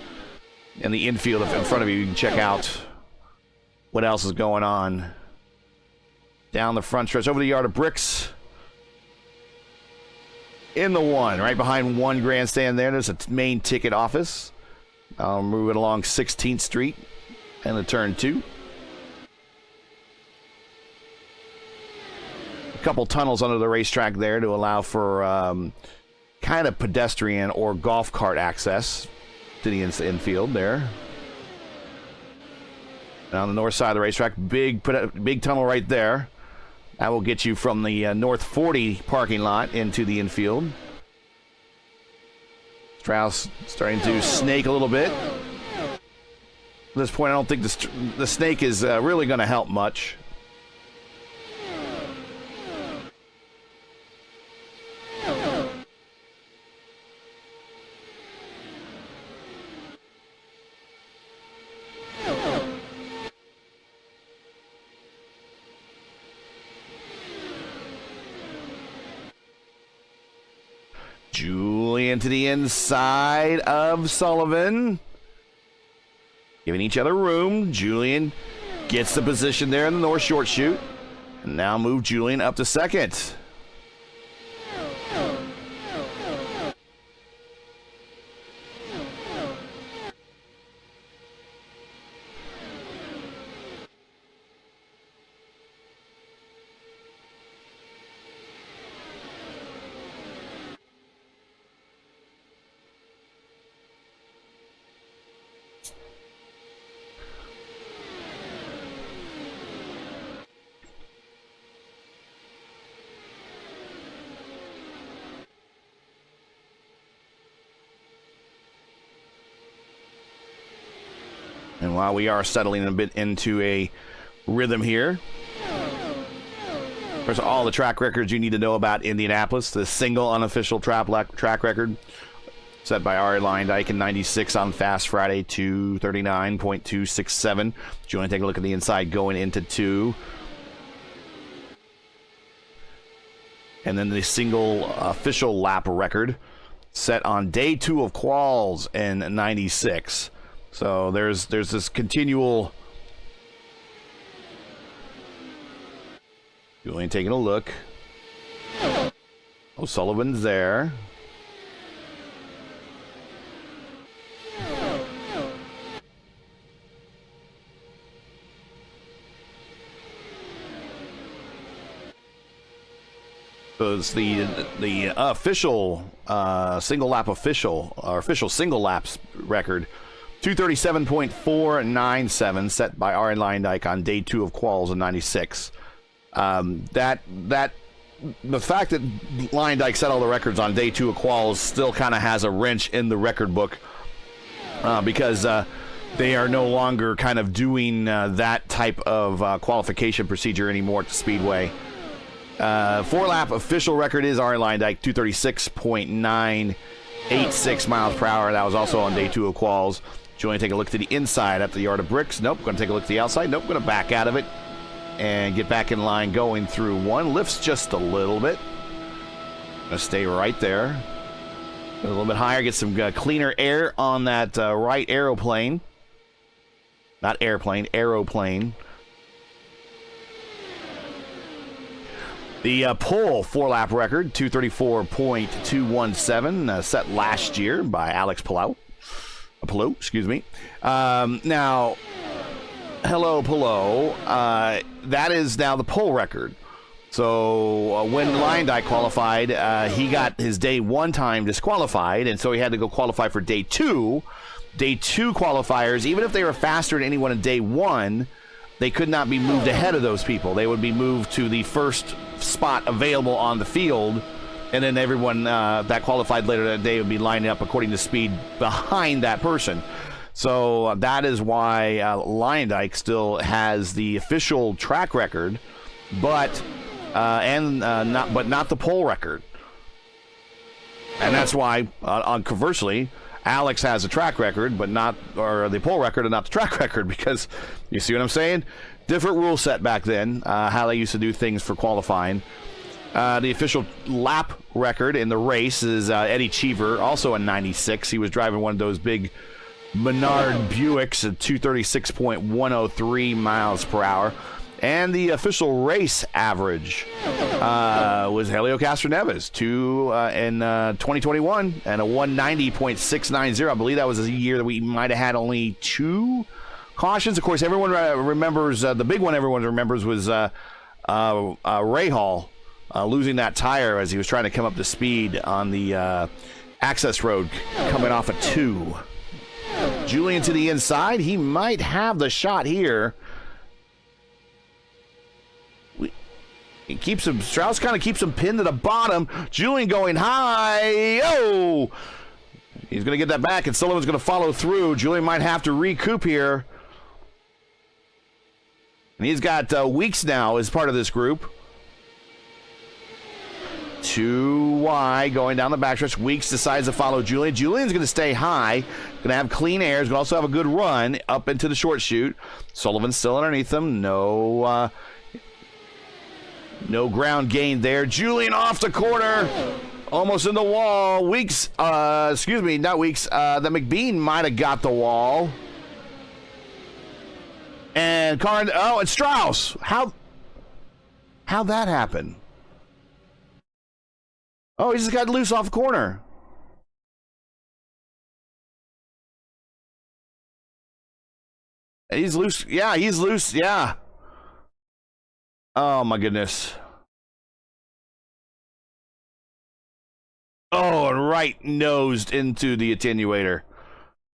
in the infield in front of you. You can check out what else is going on. Down the front stretch, over the yard of bricks. In the 1, right behind 1 grandstand there's a main ticket office. Moving along 16th Street and the turn 2. Couple tunnels under the racetrack there to allow for kind of pedestrian or golf cart access to the infield there. And on the north side of the racetrack, big tunnel right there. That will get you from the North 40 parking lot into the infield. Strauss starting to snake a little bit. At this point, I don't think the snake is really going to help much. Julian to the inside of Sullivan. Giving each other room. Julian gets the position there in the north short chute. And now move Julian up to second. And while we are settling a bit into a rhythm here, first of all the track records you need to know about Indianapolis, the single unofficial track record set by Ari Leyendyke in 96 on Fast Friday, 2:39.267. Do you want to take a look at the inside going into 2? And then the single official lap record set on day 2 of quals in 96. So there's this continual. Julian taking a look. O'Sullivan's there. So it's the official single lap official single laps record. 237.497 set by Ari Leyendyke on day 2 of quals in 96. The fact that Leyendyke set all the records on day 2 of quals still kind of has a wrench in the record book because they are no longer kind of doing that type of qualification procedure anymore at the Speedway. 4-lap official record is Ari Leyendyke, 236.986 miles per hour. That was also on day 2 of quals. Do you want to take a look to the inside at the yard of bricks? Nope. Going to take a look to the outside? Nope. Going to back out of it and get back in line going through 1. Lifts just a little bit. Going to stay right there. A little bit higher. Get some cleaner air on that right aeroplane. Not airplane, aeroplane. The pole 4-lap record, 234.217, set last year by Alex Palou. Excuse me. Now, hello, Palou. That is now the pole record. So when Leyendyke qualified, he got his day 1 time disqualified, and so he had to go qualify for day 2. Day 2 qualifiers, even if they were faster than anyone in day 1, they could not be moved ahead of those people. They would be moved to the first spot available on the field, and then everyone that qualified later that day would be lining up according to speed behind that person. So that is why Leyendyke still has the official track record, but not the pole record. And that's why, conversely, Alex has a track record, but not, or the pole record and not the track record, because you see what I'm saying? Different rule set back then, how they used to do things for qualifying. The official lap record in the race is Eddie Cheever, also in 96. He was driving one of those big Menard Buicks at 236.103 miles per hour. And the official race average was Helio Castroneves, in 2021, and a 190.690. I believe that was a year that we might have had only 2 cautions. Of course, everyone remembers, the big one everyone remembers was Rahal losing that tire as he was trying to come up to speed on the access road coming off a 2. Julian to the inside. He might have the shot here. Strauss kind of keeps him pinned to the bottom. Julian going high. Oh! He's going to get that back, and Sullivan's going to follow through. Julian might have to recoup here. And he's got Weeks now as part of this group. 2 wide going down the backstretch. Weeks decides to follow Julian. Julian's going to stay high. Going to have clean air. He's going to also have a good run up into the short chute. Sullivan's still underneath him. No ground gain there. Julian off the corner. Almost in the wall. Weeks, excuse me, not Weeks. The McBean might have got the wall. And Karn, oh, and Strauss. How'd that happen? Oh, he just got loose off the corner. He's loose. Yeah, he's loose. Yeah. Oh, my goodness. Oh, and right nosed into the attenuator.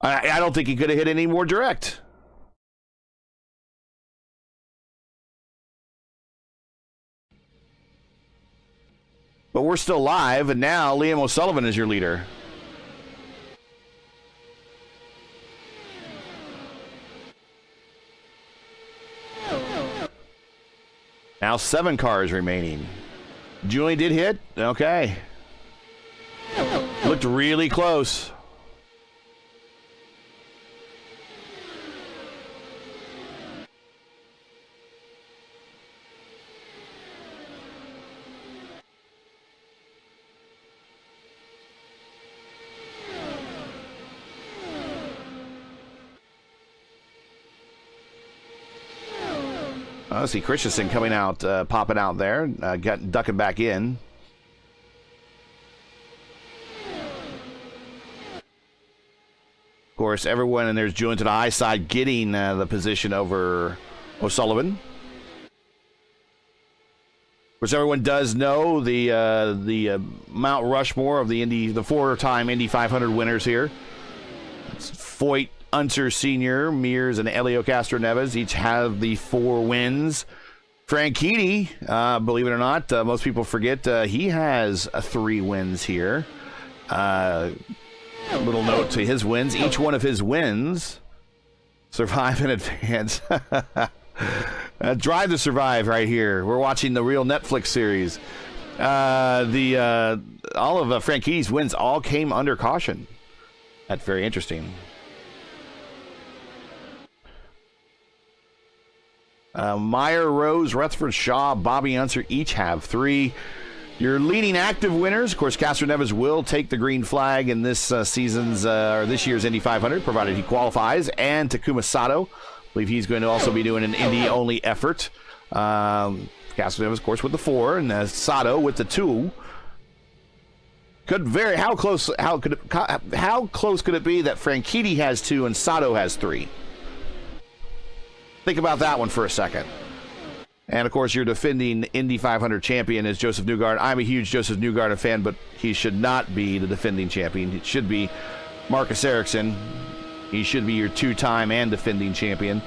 I don't think he could have hit any more direct. But we're still live, and now Liam O'Sullivan is your leader. Now 7 cars remaining. Julian did hit. Okay. Looked really close. I see Christensen coming out, popping out there, ducking back in. Of course, everyone, and there's Julian to the high side getting the position over O'Sullivan. Of course, everyone does know the Mount Rushmore of the 4-time Indy 500 winners here. It's Foyt, Unser Sr., Mears, and Elio Castroneves each have the 4 wins. Franchitti, believe it or not, most people forget, he has 3 wins here. A little note to his wins. Each one of his wins survive in advance. Drive to Survive right here. We're watching the real Netflix series. All of Franchitti's wins all came under caution. That's very interesting. Meyer, Rose, Rutherford, Shaw, Bobby Unser each have 3. Your leading active winners, of course, Castroneves will take the green flag in this season's or this year's Indy 500, provided he qualifies, and Takuma Sato. I believe he's going to also be doing an Indy-only effort. Castroneves, of course, with the 4, and Sato with the 2. How close could it be that Franchitti has 2 and Sato has 3? Think about that one for a second. And, of course, your defending Indy 500 champion is Joseph Newgarden. I'm a huge Joseph Newgarden fan, but he should not be the defending champion. It should be Marcus Ericsson. He should be your 2-time and defending champion.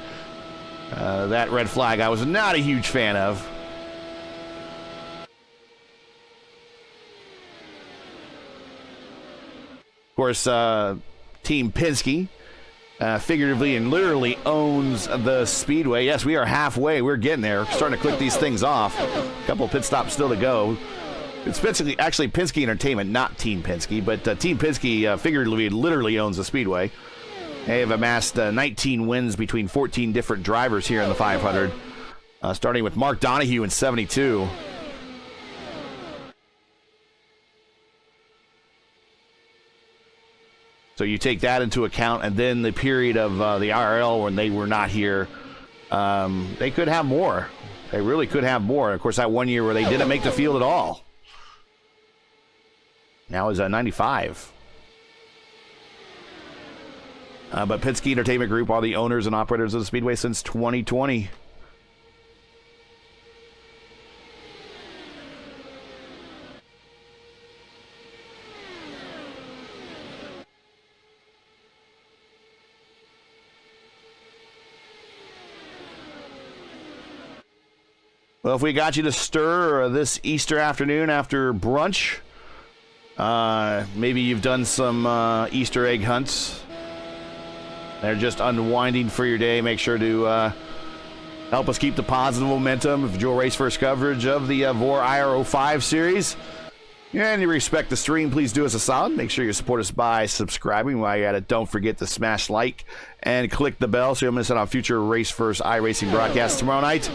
That red flag I was not a huge fan of. Of course, Team Penske. Figuratively and literally owns the Speedway. Yes, we are halfway. We're getting there. We're starting to click these things off. A couple pit stops still to go. It's actually Penske Entertainment, not Team Penske, but Team Penske figuratively and literally owns the Speedway. They have amassed 19 wins between 14 different drivers here in the 500, starting with Mark Donohue in 72. So you take that into account, and then the period of the IRL when they were not here, they could have more. They really could have more. And of course, that one year where they didn't make the field at all. Now is 95. But Penske Entertainment Group are the owners and operators of the Speedway since 2020. Well, if we got you to stir this Easter afternoon after brunch, maybe you've done some Easter egg hunts. They're just unwinding for your day. Make sure to help us keep the positive momentum of your race first coverage of the VOR IR05 series. And you respect the stream, please do us a solid. Make sure you support us by subscribing. While you're at it, don't forget to smash like and click the bell so you'll miss out on future Race First iRacing broadcasts tomorrow night.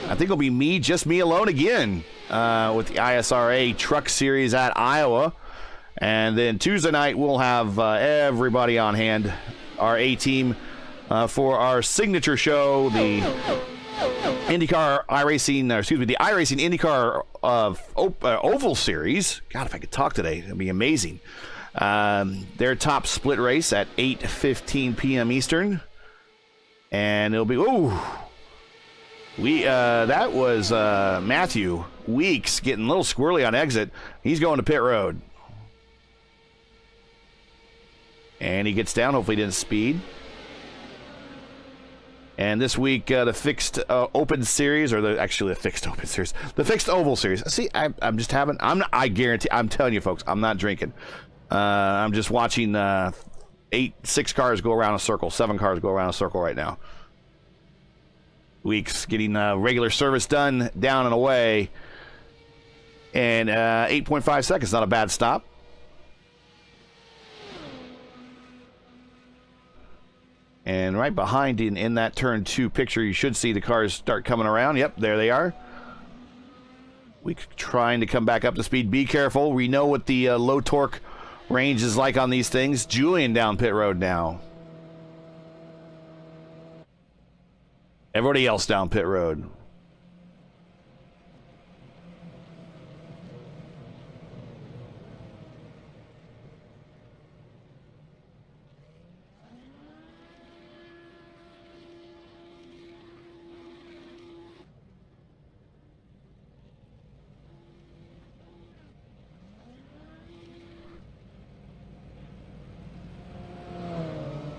I think it'll be just me alone again with the ISRA Truck Series at Iowa. And then Tuesday night, we'll have everybody on hand, our A-team, for our signature show, the IndyCar iRacing, the iRacing IndyCar Oval Series. God, if I could talk today, it'd be amazing. Their top split race at 8:15 p.m. Eastern. And it'll be, that was Matthew Weeks getting a little squirrely on exit. He's going to pit road. And he gets down. Hopefully he didn't speed. And this week, the fixed open series, or the fixed open series, the fixed oval series. See, I'm just having, I guarantee, I'm telling you folks, I'm not drinking. I'm just watching 6 cars go around a circle, 7 cars go around a circle right now. Weeks getting regular service done, down and away. And 8.5 seconds, not a bad stop. And right behind in that turn 2 picture, you should see the cars start coming around. Yep, there they are. We're trying to come back up to speed. Be careful. We know what the low torque range is like on these things. Julian down pit road now. Everybody else down pit road.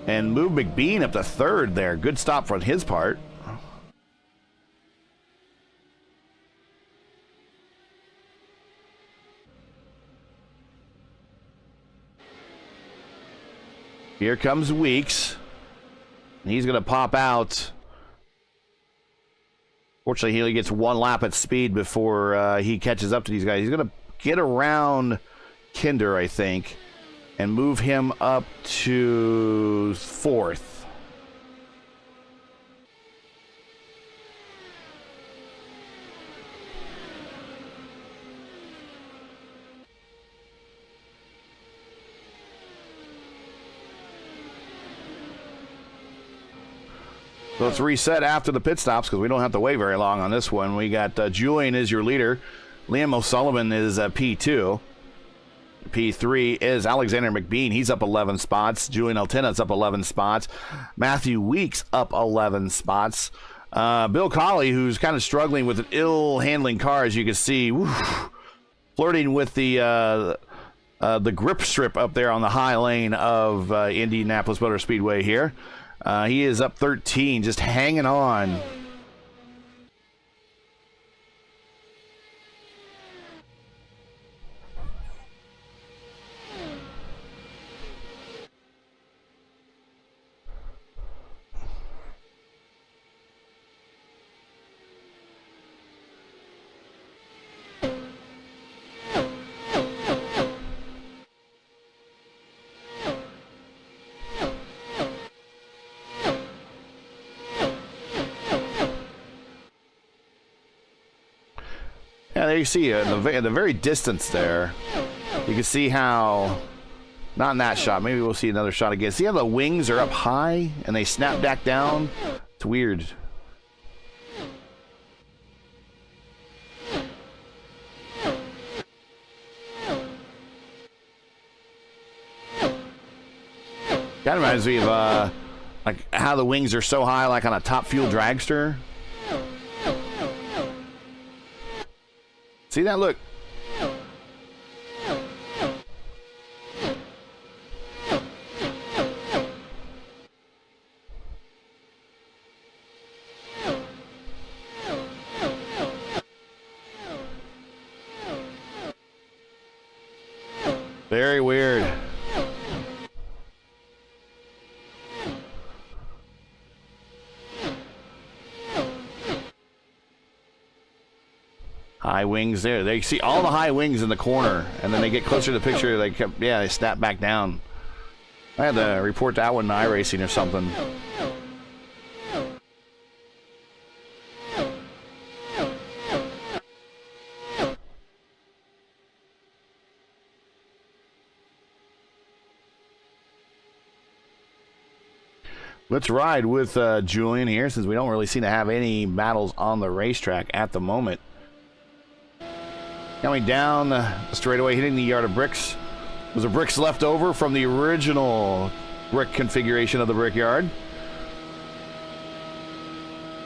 And move McBean up to 3rd there. Good stop from his part. Here comes Weeks. He's going to pop out. Fortunately, he only gets 1 lap at speed before he catches up to these guys. He's going to get around Kinder, I think, and move him up to 4th. So let's reset after the pit stops because we don't have to wait very long on this one. We got Julian is your leader. Liam O'Sullivan is P2. P3 is Alexander McBean. He's up 11 spots. Julian Altena's up 11 spots. Matthew Weeks up 11 spots. Bill Colley, who's kind of struggling with an ill-handling car, as you can see, flirting with the grip strip up there on the high lane of Indianapolis Motor Speedway here. He is up 13, just hanging on. Yeah, there you see at the very distance there, you can see how, not in that shot, maybe we'll see another shot again. See how the wings are up high and they snap back down? It's weird. Kind of reminds me of like how the wings are so high, like on a Top Fuel dragster. See that? Look. Very weird. High wings there. They see all the high wings in the corner, and then they get closer to the picture. They snap back down. I had to report that one in iRacing or something. Let's ride with Julian here, since we don't really seem to have any battles on the racetrack at the moment. Coming down the straightaway, hitting the yard of bricks. Was there bricks left over from the original brick configuration of the Brickyard?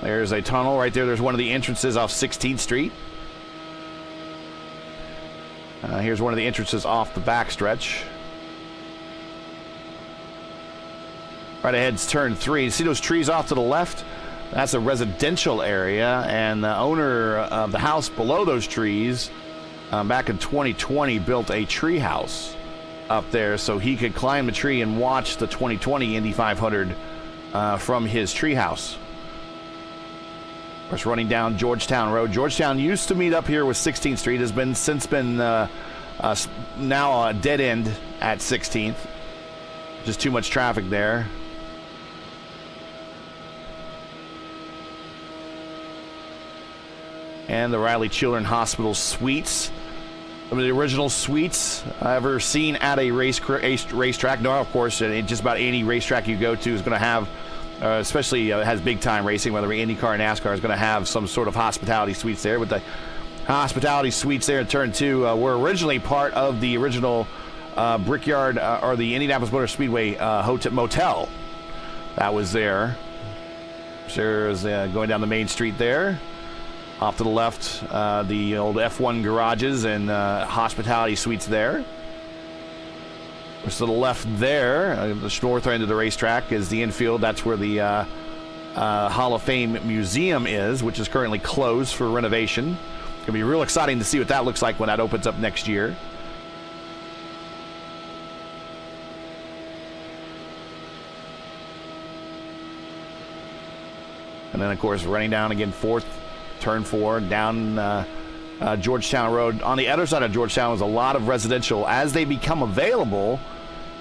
There's a tunnel right there. There's one of the entrances off 16th Street. Here's one of the entrances off the backstretch. Right ahead's turn 3. You see those trees off to the left? That's a residential area, and the owner of the house below those trees, back in 2020, built a tree house up there so he could climb the tree and watch the 2020 Indy 500 from his tree house. Of course, running down Georgetown Road. Georgetown used to meet up here with 16th Street, has been since been now a dead end at 16th. Just too much traffic there. And the Riley Children's Hospital suites. Some of the original suites I've ever seen at a racetrack. No, of course, just about any racetrack you go to is going to have, especially has big time racing, whether it be IndyCar or NASCAR, is going to have some sort of hospitality suites there. But the hospitality suites there in turn 2 were originally part of the original Brickyard or the Indianapolis Motor Speedway motel that was there. There's going down the main street there. Off to the left, the old F1 garages and hospitality suites there. To the left there, the north end of the racetrack is the infield. That's where the Hall of Fame Museum is, which is currently closed for renovation. It's going to be real exciting to see what that looks like when that opens up next year. And then, of course, running down again, turn 4, down Georgetown Road. On the other side of Georgetown is a lot of residential. As they become available,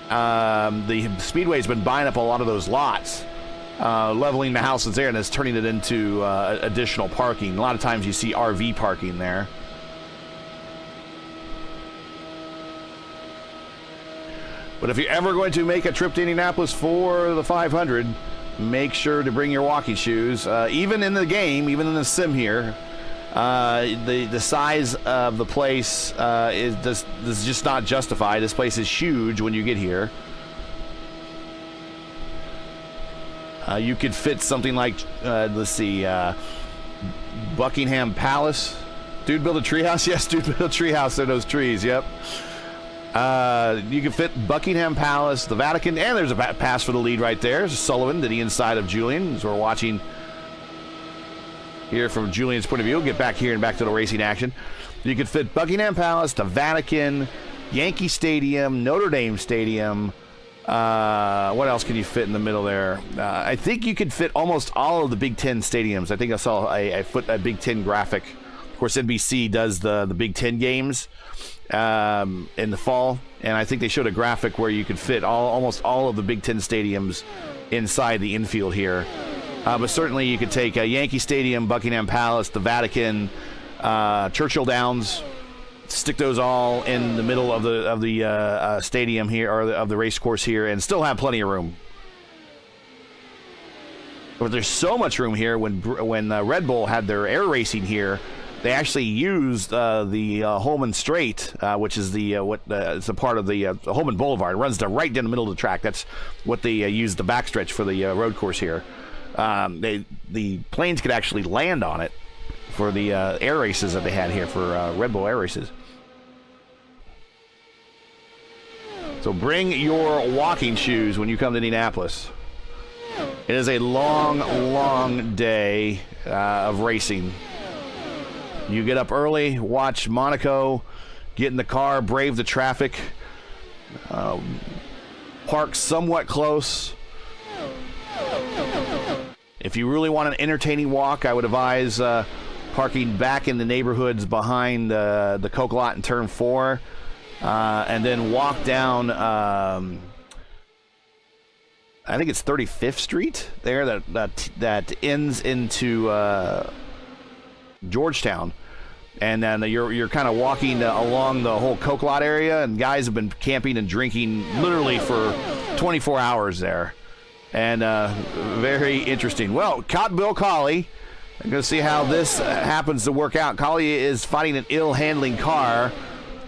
the Speedway's been buying up a lot of those lots, leveling the houses there, and is turning it into additional parking. A lot of times you see RV parking there. But if you're ever going to make a trip to Indianapolis for the 500, make sure to bring your walking shoes. Even in the game, even in the sim here, the size of the place is just not justified. This place is huge when you get here. You could fit something like, let's see, Buckingham Palace. Dude built a treehouse? Yes, dude built a treehouse in those trees, yep. You can fit Buckingham Palace, the Vatican, and there's a pass for the lead right there. There's Sullivan to the inside of Julian, as we're watching here from Julian's point of view. Get back here and back to the racing action. You could fit Buckingham Palace, the Vatican, Yankee Stadium, Notre Dame Stadium. What else can you fit in the middle there? I think you could fit almost all of the Big Ten stadiums. I think I saw a Big Ten graphic. Of course, NBC does the Big Ten games in the fall, and I think they showed a graphic where you could fit almost all of the Big Ten stadiums inside the infield here. But certainly you could take Yankee Stadium, Buckingham Palace, the Vatican, Churchill Downs, stick those all in the middle of the stadium here, or of the race course here, and still have plenty of room. But there's so much room here. When Red Bull had their air racing here, they actually used the Holman Strait, which is it's a part of the Holman Boulevard. It runs right down the middle of the track. That's what they used the backstretch for the road course here. The planes could actually land on it for the air races that they had here for Red Bull air races. So bring your walking shoes when you come to Indianapolis. It is a long, long day of racing. You get up early, watch Monaco, get in the car, brave the traffic, park somewhat close. If you really want an entertaining walk, I would advise parking back in the neighborhoods behind the Coke lot in turn 4, and then walk down, I think it's 35th Street there that ends into Georgetown, and then you're kind of walking along the whole Coke lot area, and guys have been camping and drinking literally for 24 hours there. and very interesting. Well, caught Bill Colley. I'm going to see how this happens to work out. Colley is fighting an ill-handling car.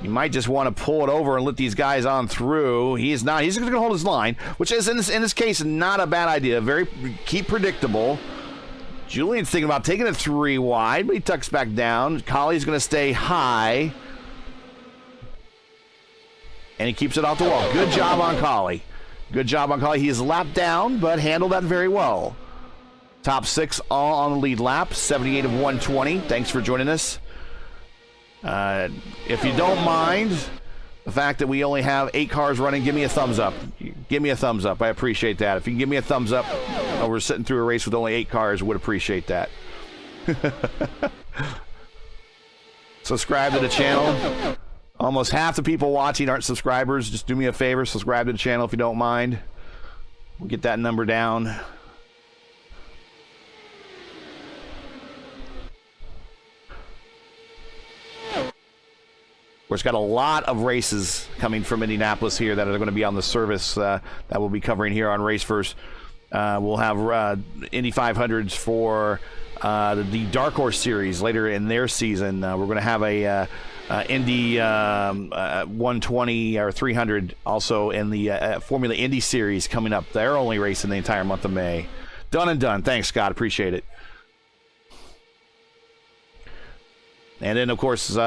You might just want to pull it over and let these guys on through. He's not. He's going to hold his line, which is, in this case, not a bad idea. Keep predictable. Julian's thinking about taking it 3 wide, but he tucks back down. Colley's going to stay high. And he keeps it off the wall. Good job on Colley. Good job on Colley. He is lapped down, but handled that very well. Top 6 all on the lead lap. 78 of 120. Thanks for joining us. If you don't mind the fact that we only have 8 cars running, give me a thumbs up. Give me a thumbs up. I appreciate that. If you can give me a thumbs up, we're sitting through a race with only 8 cars, would appreciate that. Subscribe to the channel. Almost half the people watching aren't subscribers. Just do me a favor, subscribe to the channel if you don't mind. We'll get that number down. Of course, got a lot of races coming from Indianapolis here that are going to be on the service that we'll be covering here on Race First. We'll have Indy 500s for the Dark Horse Series later in their season. We're going to have a Indy 120 or 300 also in the Formula Indy Series coming up. They're only racing the entire month of May. Done and done. Thanks, Scott. Appreciate it. And then, of course,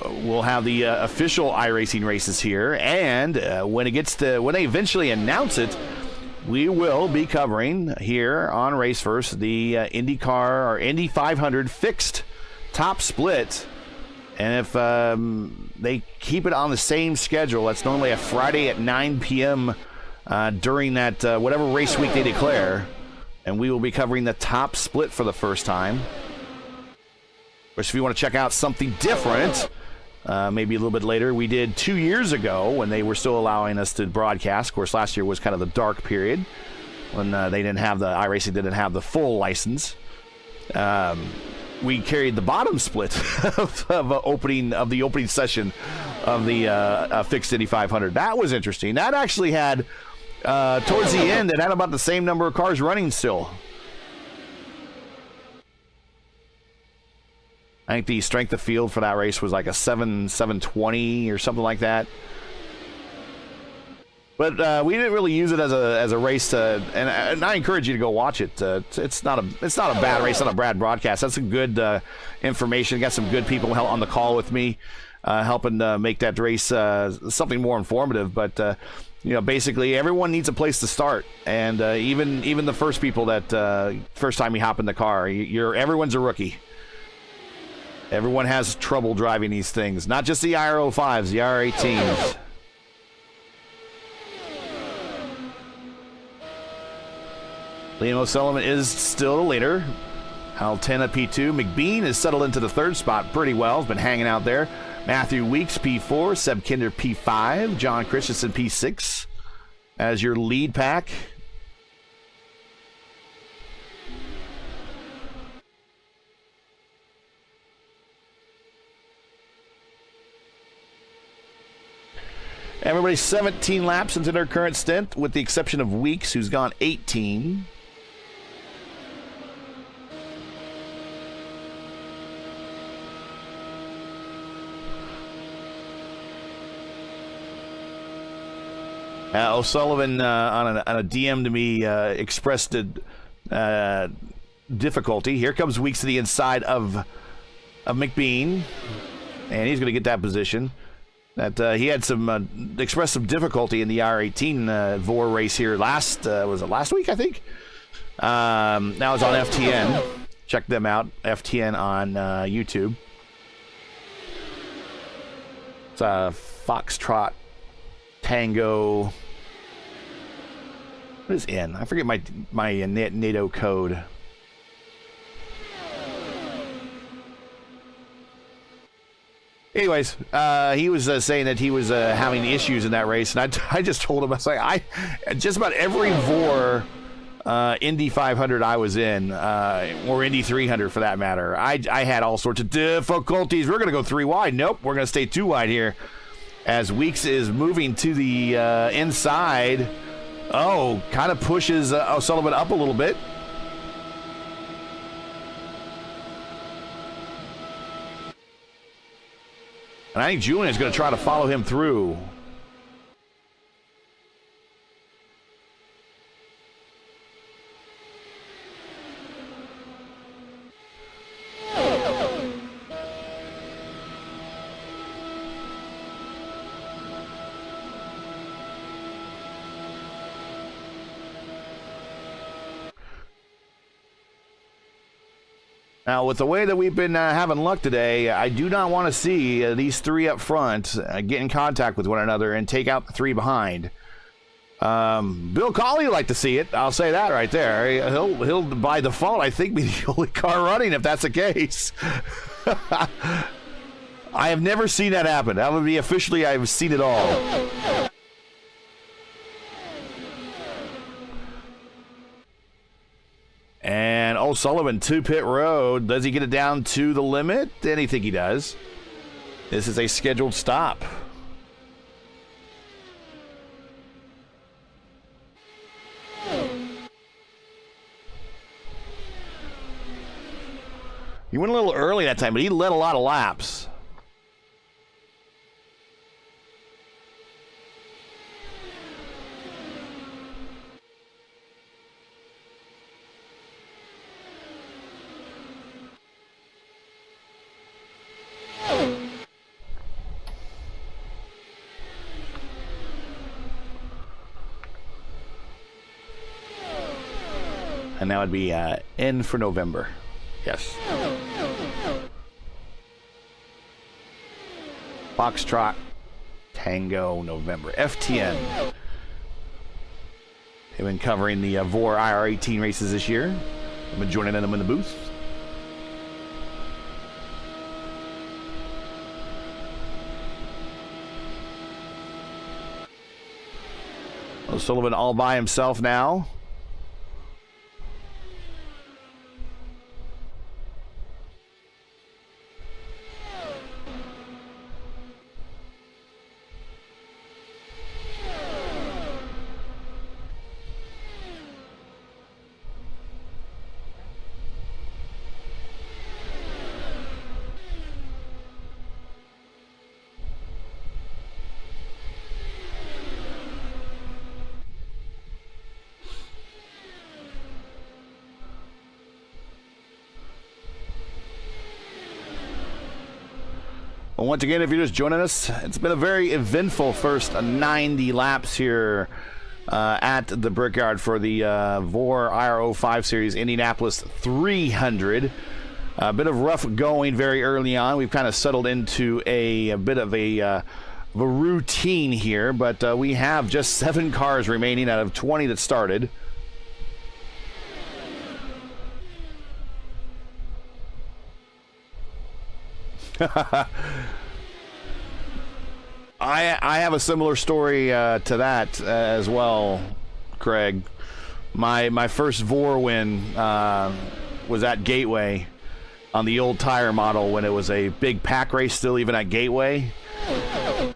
we'll have the official iRacing races here, and when they eventually announce it, we will be covering here on Race First the IndyCar or Indy 500 fixed top split. And if they keep it on the same schedule, that's normally a Friday at 9 p.m. During that whatever race week they declare, and we will be covering the top split for the first time. Which, if you want to check out something different, maybe a little bit later, we did 2 years ago when they were still allowing us to broadcast. Of course, last year was kind of the dark period when they didn't have iRacing didn't have the full license. We carried the bottom split of the opening session of the fixed Indy 500. That was interesting. That actually had towards the end, it had about the same number of cars running still. I think the strength of field for that race was like a 720 or something like that. But we didn't really use it as a race to, and I encourage you to go watch it. It's not a bad race, not a bad broadcast. That's some good information. Got some good people on the call with me, helping make that race something more informative. But basically everyone needs a place to start, and even the first people that first time you hop in the car, everyone's a rookie. Everyone has trouble driving these things, not just the IR05s, the IR18s. Liam O'Sullivan is still the leader. Al10 at P2. McBean has settled into the 3rd spot pretty well. Has been hanging out there. Matthew Weeks, P4. Seb Kinder, P5. John Christensen, P6. As your lead pack. Everybody's 17 laps into their current stint, with the exception of Weeks, who's gone 18. O'Sullivan on a DM to me expressed a difficulty. Here comes Weeks to the inside of McBean, and he's going to get that position. That he had expressed some difficulty in the R18 VOR race here was it last week, I think? Now it's on FTN. Check them out, FTN on YouTube. It's Foxtrot Tango. What is N? I forget my NATO code. Anyways, he was saying that he was having issues in that race, and I just told him, I was like, just about every VOR Indy 500 I was in, or Indy 300 for that matter, I had all sorts of difficulties. We're going to go 3 wide. Nope, we're going to stay 2 wide here, as Weeks is moving to the inside Oh, kind of pushes O'Sullivan up a little bit. And I think Julian is going to try to follow him through. Now, with the way that we've been having luck today, I do not want to see these three up front get in contact with one another and take out the three behind. Bill Cawley would like to see it. I'll say that right there. He'll by default, I think, be the only car running if that's the case. I have never seen that happen. That would be officially I've seen it all. And O'Sullivan to pit road. Does he get it down to the limit? I think he does. This is a scheduled stop. He went a little early that time, but he led a lot of laps. And that would be N for November. Yes. Foxtrot, Tango, November. FTN. They've been covering the VOR IR18 races this year. I've been joining them in the booth. O'Sullivan all by himself now. Well, once again, if you're just joining us, it's been a very eventful first 90 laps here at the Brickyard for the VOR IR05 Series Indianapolis 300. A bit of rough going very early on. We've kind of settled into a bit of a routine here, but we have just 7 cars remaining out of 20 that started. I have a similar story to that as well, Craig. My first VOR win was at Gateway on the old tire model when it was a big pack race still even at Gateway.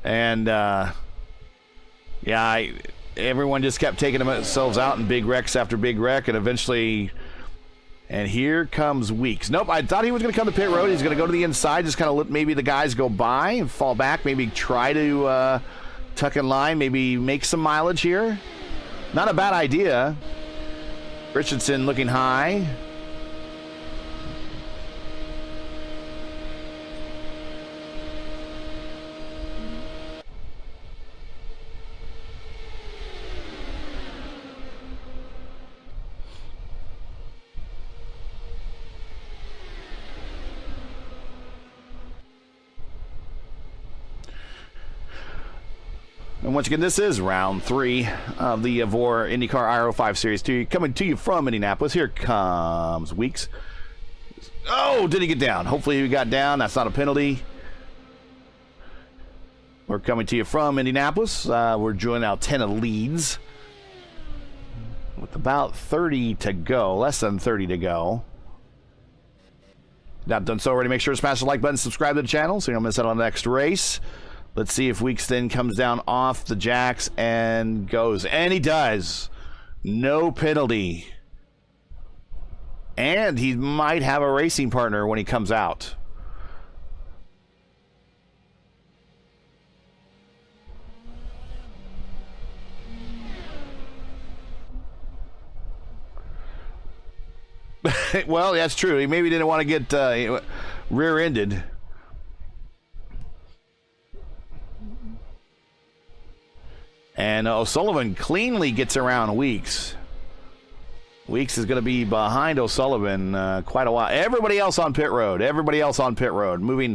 And yeah, everyone just kept taking themselves out in big wrecks after big wreck, and eventually... And here comes Weeks. Nope, I thought he was going to come to pit road. He's going to go to the inside, just kind of let maybe the guys go by and fall back, maybe try to tuck in line, maybe make some mileage here. Not a bad idea. Richardson looking high. And once again, this is round 3 of the VOR IndyCar IR05 Series 2. Coming to you from Indianapolis. Here comes Weeks. Oh, did he get down? Hopefully he got down. That's not a penalty. We're coming to you from Indianapolis. We're joining out 10 of leads. With about 30 to go. Less than 30 to go. Not done so already, make sure to smash the like button, subscribe to the channel so you don't miss out on the next race. Let's see if Weeks then comes down off the jacks and goes. And he does. No penalty. And he might have a racing partner when he comes out. Well, that's true. He maybe didn't want to get rear-ended. And O'Sullivan cleanly gets around Weeks. Weeks is going to be behind O'Sullivan quite a while. Everybody else on pit road. Everybody else on pit road. Moving.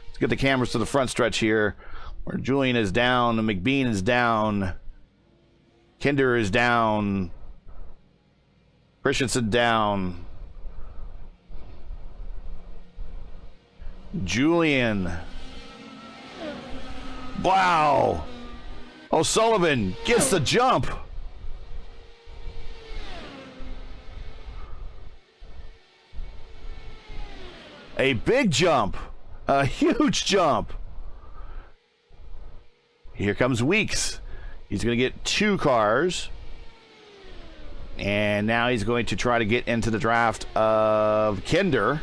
Let's get the cameras to the front stretch here. Where Julian is down. McBean is down. Kinder is down. Christensen down. Julian. Wow. O'Sullivan gets the jump. A big jump. A huge jump. Here comes Weeks. He's going to get 2 cars. And now he's going to try to get into the draft of Kinder.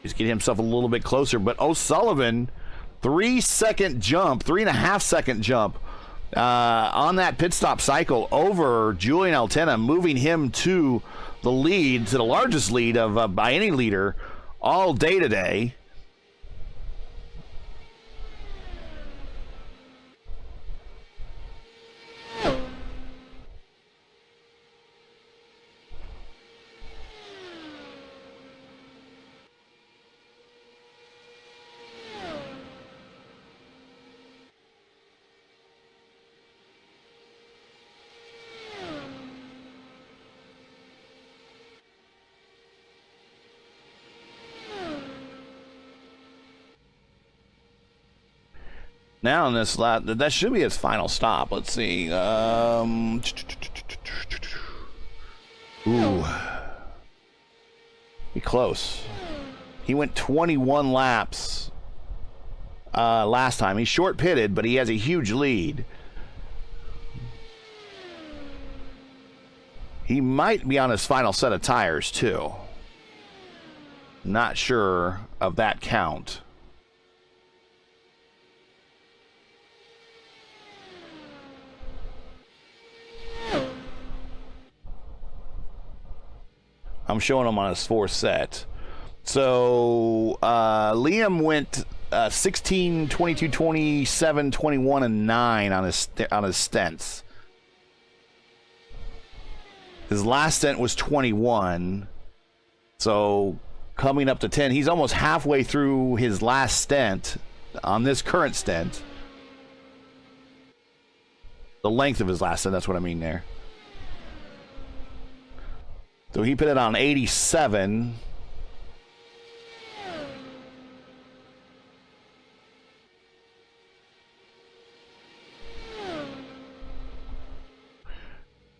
He's getting himself a little bit closer. But O'Sullivan, 3-second jump, 3.5-second jump on that pit stop cycle over Julian Altena, moving him to the lead, to the largest lead of by any leader all day today. Now in this lap, that should be his final stop. Let's see. Ooh. Be close. He went 21 laps last time. He's short pitted, but he has a huge lead. He might be on his final set of tires, too. Not sure of that count. I'm showing him on his 4th set. So Liam went 16, 22, 27, 21, and 9 on his stints. His last stint was 21. So coming up to 10, he's almost halfway through his last stint on this current stint. The length of his last stint, that's what I mean there. So he put it on 87.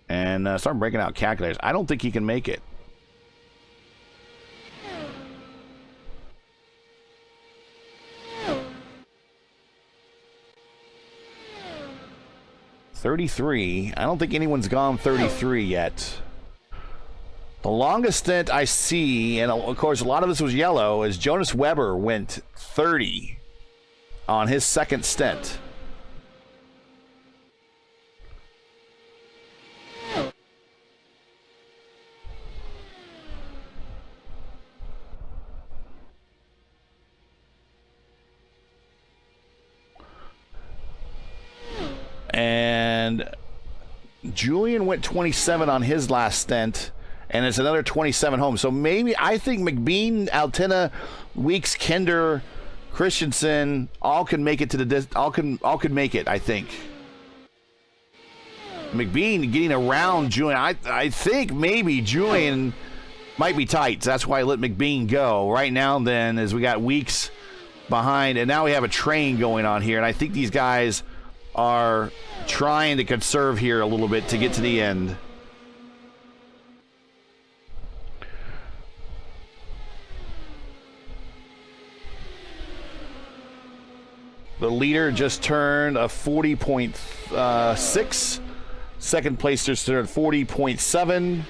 And start breaking out calculators. I don't think he can make it. $33. I don't think anyone's gone 33 yet. The longest stint I see, and of course a lot of this was yellow, is Jonas Weber went 30 on his second stint. And Julian went 27 on his last stint. And it's another 27 home. So maybe, I think McBean, Altena, Weeks, Kinder, Christensen all can make it to the all can make it, I think. McBean getting around Julian. I think maybe Julian might be tight. So that's why I let McBean go. Right now then, as we got Weeks behind, and now we have a train going on here. And I think these guys are trying to conserve here a little bit to get to the end. The leader just turned a 40.6. Second place just turned 40.7.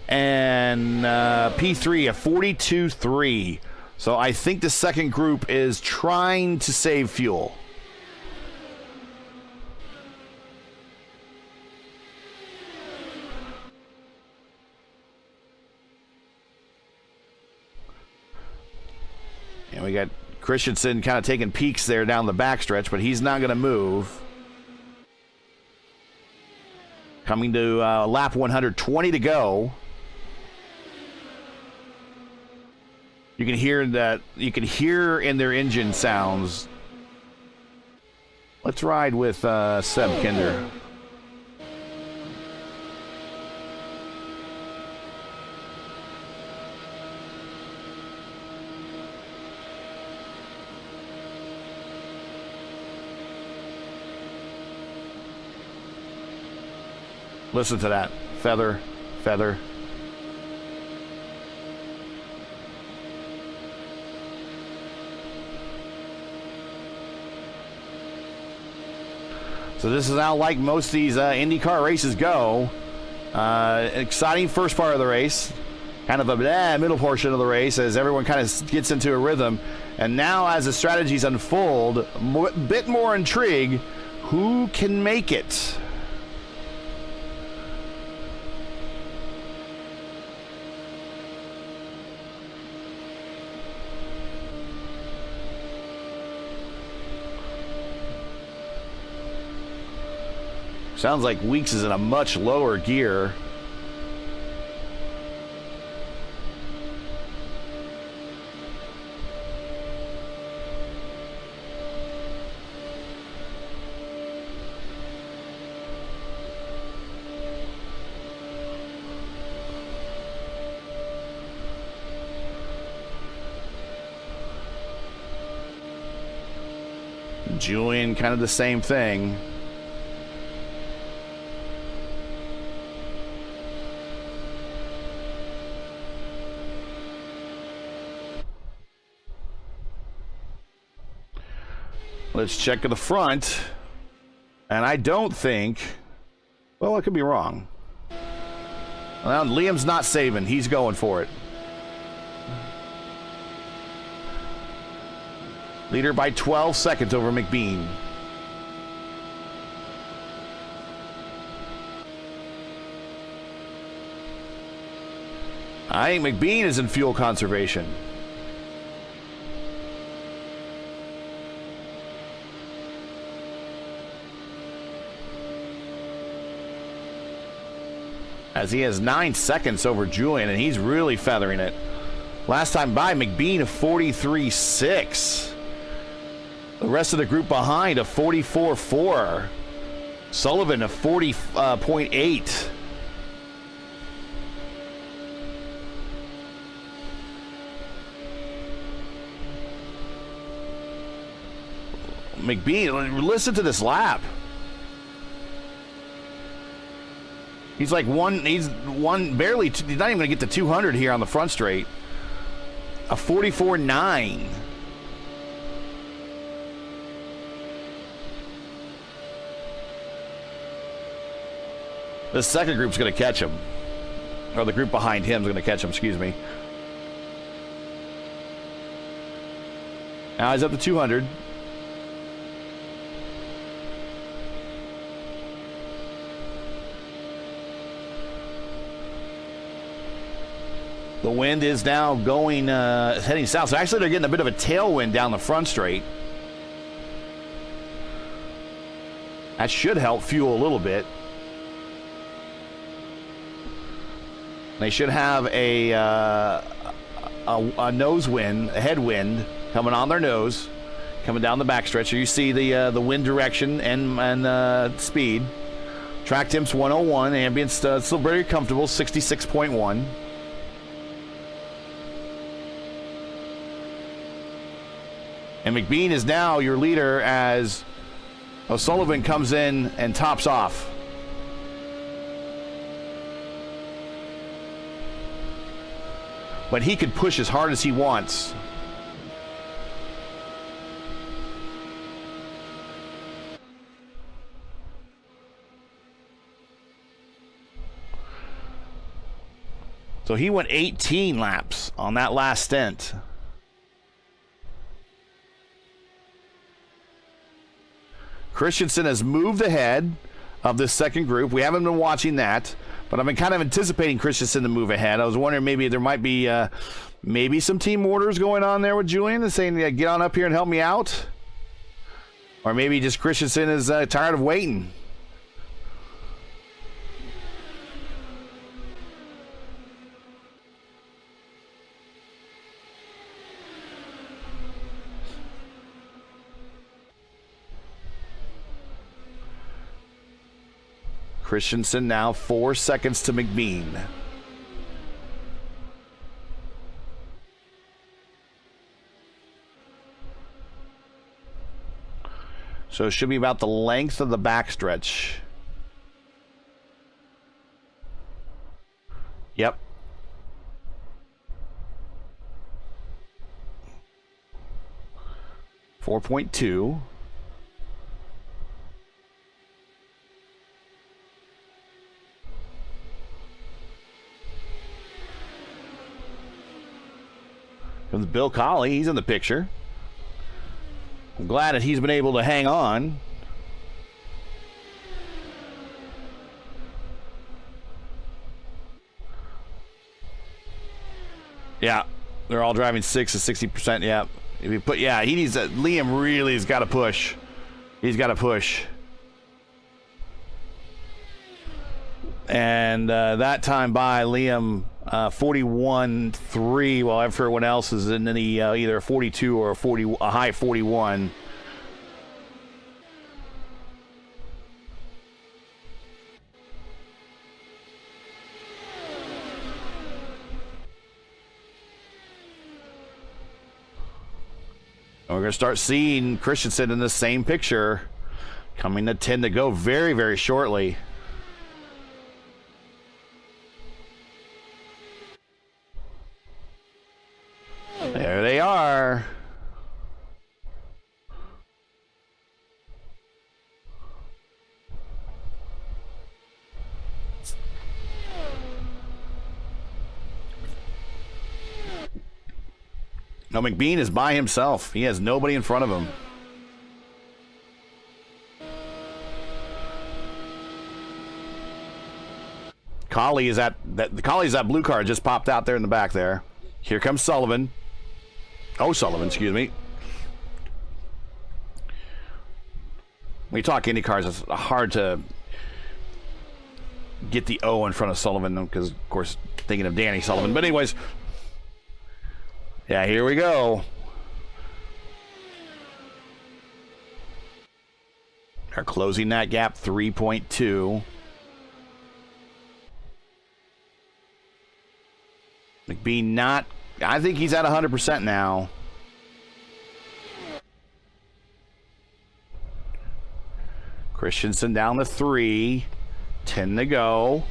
And P3 a 42.3. So I think the second group is trying to save fuel. And we got Christensen kind of taking peeks there down the backstretch, but he's not going to move. Coming to lap 120 to go. You can hear that. You can hear in their engine sounds. Let's ride with Seb Kinder. Listen to that. Feather, feather. So this is how like most of these IndyCar races go. Exciting first part of the race. Kind of a middle portion of the race as everyone kind of gets into a rhythm. And now as the strategies unfold, a bit more intrigue. Who can make it? Sounds like Weeks is in a much lower gear. Julian, kind of the same thing. Let's check to the front. And I don't think... Well, I could be wrong. Well, Liam's not saving. He's going for it. Leader by 12 seconds over McBean. I think McBean is in fuel conservation. As he has 9 seconds over Julian, and he's really feathering it. Last time by, McBean of 43.6. The rest of the group behind a 44.4. Sullivan of 40.8. McBean, listen to this lap. He's like he's barely, he's not even going to get to 200 here on the front straight. A 44.9. The second group's going to catch him. Or the group behind him is going to catch him, excuse me. Now he's up to 200. The wind is now going, heading south. So actually they're getting a bit of a tailwind down the front straight. That should help fuel a little bit. They should have a nose wind, a headwind coming on their nose, coming down the backstretch. So you see the wind direction and speed. Track temps 101, ambient still very comfortable, 66.1. And McBean is now your leader as O'Sullivan comes in and tops off. But he could push as hard as he wants. So he went 18 laps on that last stint. Christensen has moved ahead of this second group. We haven't been watching that, but I've been kind of anticipating Christensen to move ahead. I was wondering maybe there might be maybe some team orders going on there with Julian and saying, yeah, get on up here and help me out. Or maybe just Christensen is tired of waiting. Christensen now 4 seconds to McBean. So it should be about the length of the backstretch. Yep. .2. Comes Bill Colley. He's in the picture. I'm glad that he's been able to hang on. Yeah, they're all driving 6 to 60%. Yeah, if you put, yeah, he needs to, Liam really has got to push. He's got to push. And that time by Liam 41.3, while everyone else is in the either a 42 or a high 41. And we're going to start seeing Christensen in the same picture, coming to 10 to go very, very shortly. There they are. Now McBean is by himself. He has nobody in front of him. Colley is at that. Colley's that blue car just popped out there in the back there. Here comes Sullivan. Oh, Sullivan, excuse me. When you talk IndyCars, it's hard to get the O in front of Sullivan because, of course, thinking of Danny Sullivan. But anyways, yeah, here we go. They're closing that gap, 3.2. McBean not, I think he's at 100% now. Christensen down to 3, 10 to go.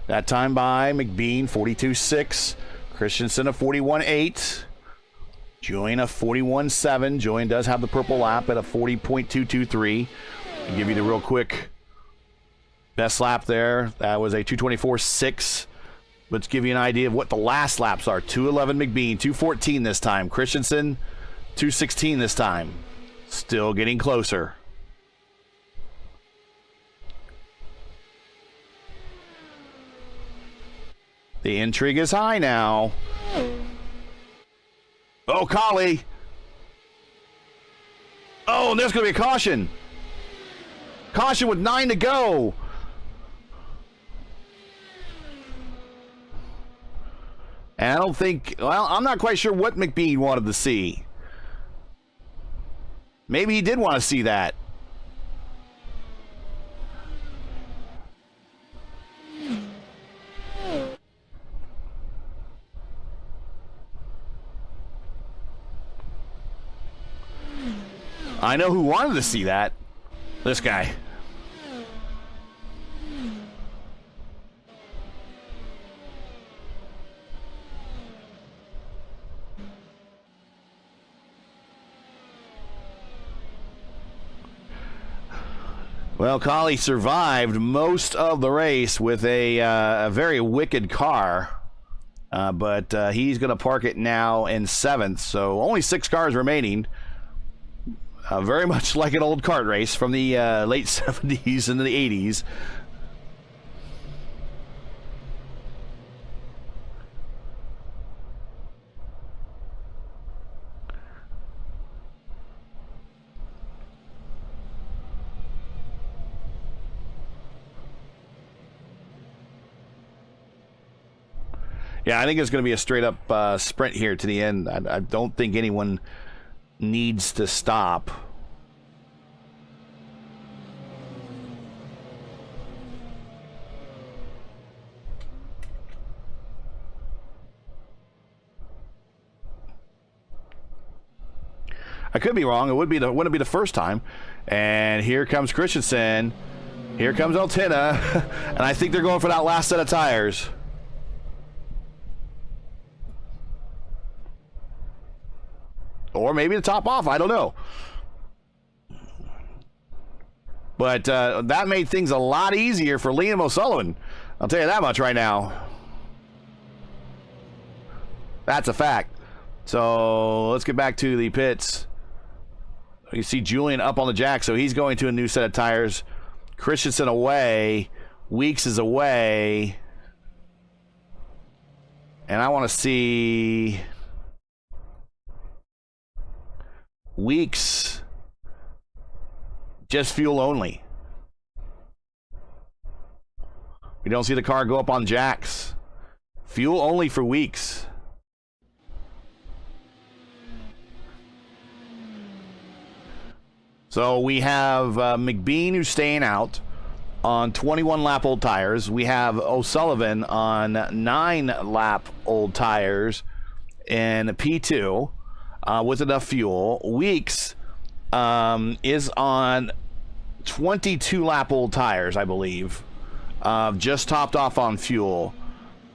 That time by McBean, 42.6. Christensen, a 41.8. Julian, a 41.7. Julian does have the purple lap at a 40.223. I'll give you the real quick best lap there. That was a 224.6. Let's give you an idea of what the last laps are. 211 McBean, 214 this time. Christensen, 216 this time. Still getting closer. The intrigue is high now. Oh, Colley. Oh, and there's going to be a caution. Caution with 9 to go. And I don't think, well, I'm not quite sure what McBean wanted to see. Maybe he did want to see that. I know who wanted to see that. This guy. Well, Collie survived most of the race with a very wicked car, but he's going to park it now in 7th, so only 6 cars remaining. Very much like an old kart race from the late 70s and the 80s. Yeah, I think it's going to be a straight-up sprint here to the end. I don't think anyone needs to stop. I could be wrong. It wouldn't be the first time. And here comes Christensen. Here comes Altena. And I think they're going for that last set of tires. Or maybe to top off, I don't know. But that made things a lot easier for Liam O'Sullivan. I'll tell you that much right now. That's a fact. So let's get back to the pits. You see Julian up on the jack, so he's going to a new set of tires. Christensen away. Weeks is away. And I want to see Weeks just fuel only. We don't see the car go up on jacks. Fuel only for Weeks. So we have McBean who's staying out on 21 lap old tires. We have O'Sullivan on 9 lap old tires in P2 with enough fuel. Weeks is on 22 lap old tires, I believe. Just topped off on fuel.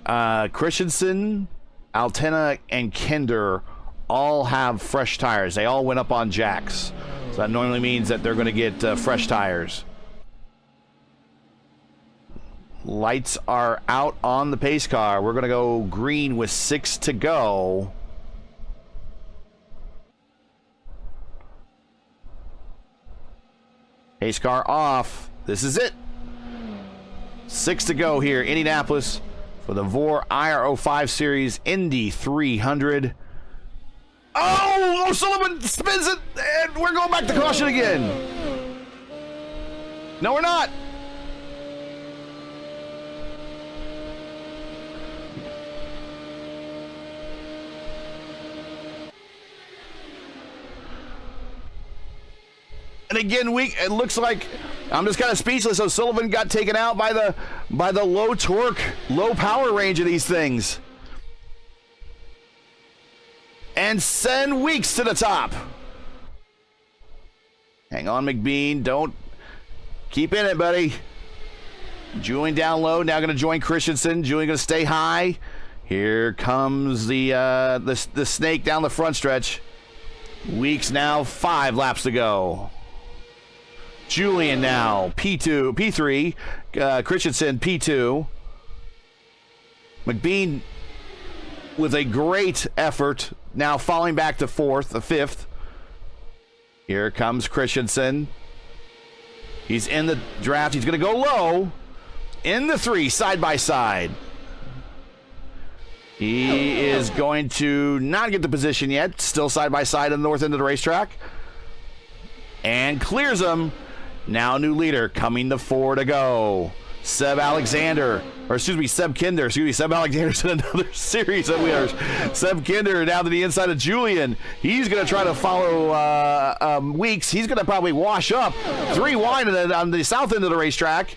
Christensen, Altena, and Kinder all have fresh tires. They all went up on jacks. So that normally means that they're going to get fresh tires. Lights are out on the pace car. We're going to go green with 6 to go. Pace car off. This is it. 6 to go here, Indianapolis, for the VOR IR05 Series Indy 300. Oh, O'Sullivan spins it, and we're going back to caution again. No, we're not. And again, it looks like I'm just kind of speechless. O'Sullivan got taken out by the low torque, low power range of these things. And send Weeks to the top. Hang on, McBean. Don't keep in it, buddy. Julian down low. Now going to join Christensen. Julian going to stay high. Here comes the snake down the front stretch. Weeks now 5 laps to go. Julian now P2, P3. Christensen P2. McBean with a great effort. Now falling back to 4th, 5th. Here comes Christensen. He's in the draft. He's going to go low. In the 3, side by side. He is going to not get the position yet. Still side by side in the north end of the racetrack. And clears him. Now new leader coming to 4 to go. Seb Alexander, or excuse me, Seb Kinder. Excuse me, Seb Alexander's in another series of winners. Seb Kinder down to the inside of Julian. He's going to try to follow Weeks. He's going to probably wash up 3 wide on the south end of the racetrack.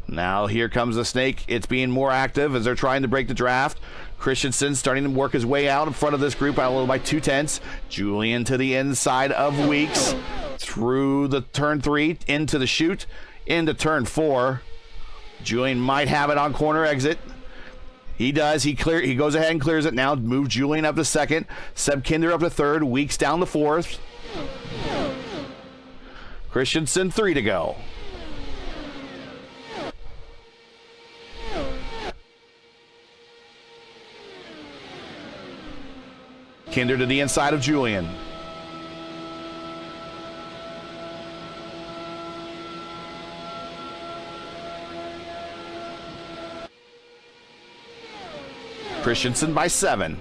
Now here comes the snake. It's being more active as they're trying to break the draft. Christensen starting to work his way out in front of this group out a little by 2/10. Julian to the inside of Weeks. Through the turn 3, into the chute, into turn 4. Julian might have it on corner exit. He does. He goes ahead and clears it now. Move Julian up to second. Seb Kinder up to third. Weeks down to fourth. Christensen 3 to go. Kinder to the inside of Julian. Christensen by 7.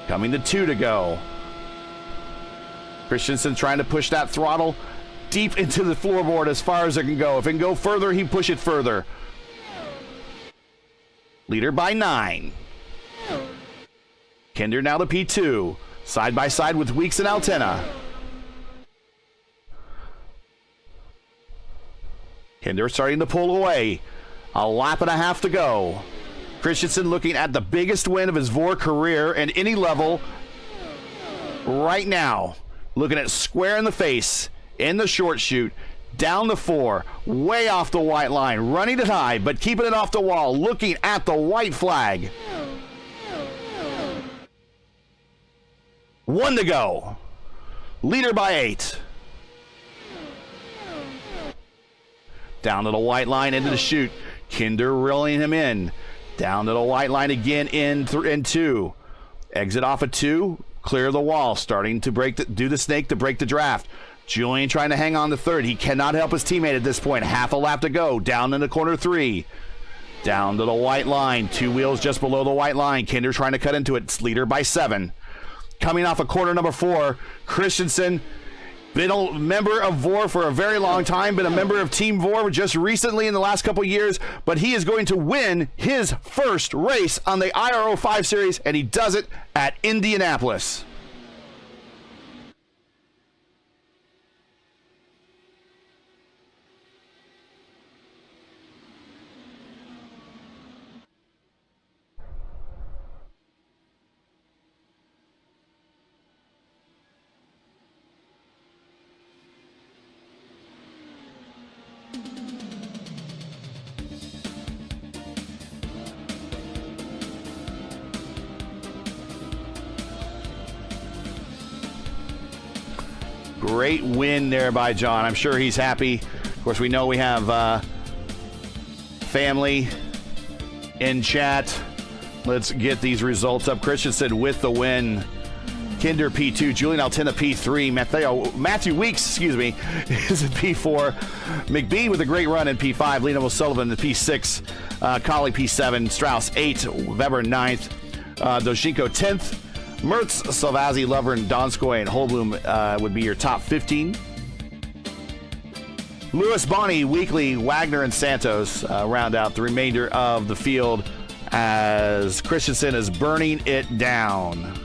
Coming to 2 to go. Christensen trying to push that throttle deep into the floorboard as far as it can go. If it can go further, he push it further. Leader by 9. Kinder now to P2. Side by side with Weeks and Altena. Kinder starting to pull away. A lap and a half to go. Christensen looking at the biggest win of his VOR career at any level right now. Looking at square in the face in the short chute. Down the 4. Way off the white line. Running it high, but keeping it off the wall. Looking at the white flag. 1 to go. Leader by 8. Down to the white line into the chute. Kinder reeling him in. Down to the white line again in 2. Exit off of 2. Clear the wall. Starting to do the snake to break the draft. Julian trying to hang on to third. He cannot help his teammate at this point. Half a lap to go. Down into corner 3. Down to the white line. 2 wheels just below the white line. Kinder trying to cut into it. It's leader by 7. Coming off of corner number 4. Christensen. Been a member of VOR for a very long time, been a member of Team VOR just recently in the last couple years, but he is going to win his first race on the IR05 series, and he does it at Indianapolis. Great win there by John. I'm sure he's happy. Of course, we know we have family in chat. Let's get these results up. Christensen with the win. Kinder P2, Julian Altena P3, Matthew Weeks, is in P4. McBee with a great run in P5. Liam O'Sullivan in P6. Colley P7. Strauss 8. Weber 9th. Doshinko 10th. Mertz, Salvazzi, Lovern, Donskoy, and Holbloom would be your top 15. Lewis, Bonney, Weekly, Wagner, and Santos round out the remainder of the field as Christensen is burning it down.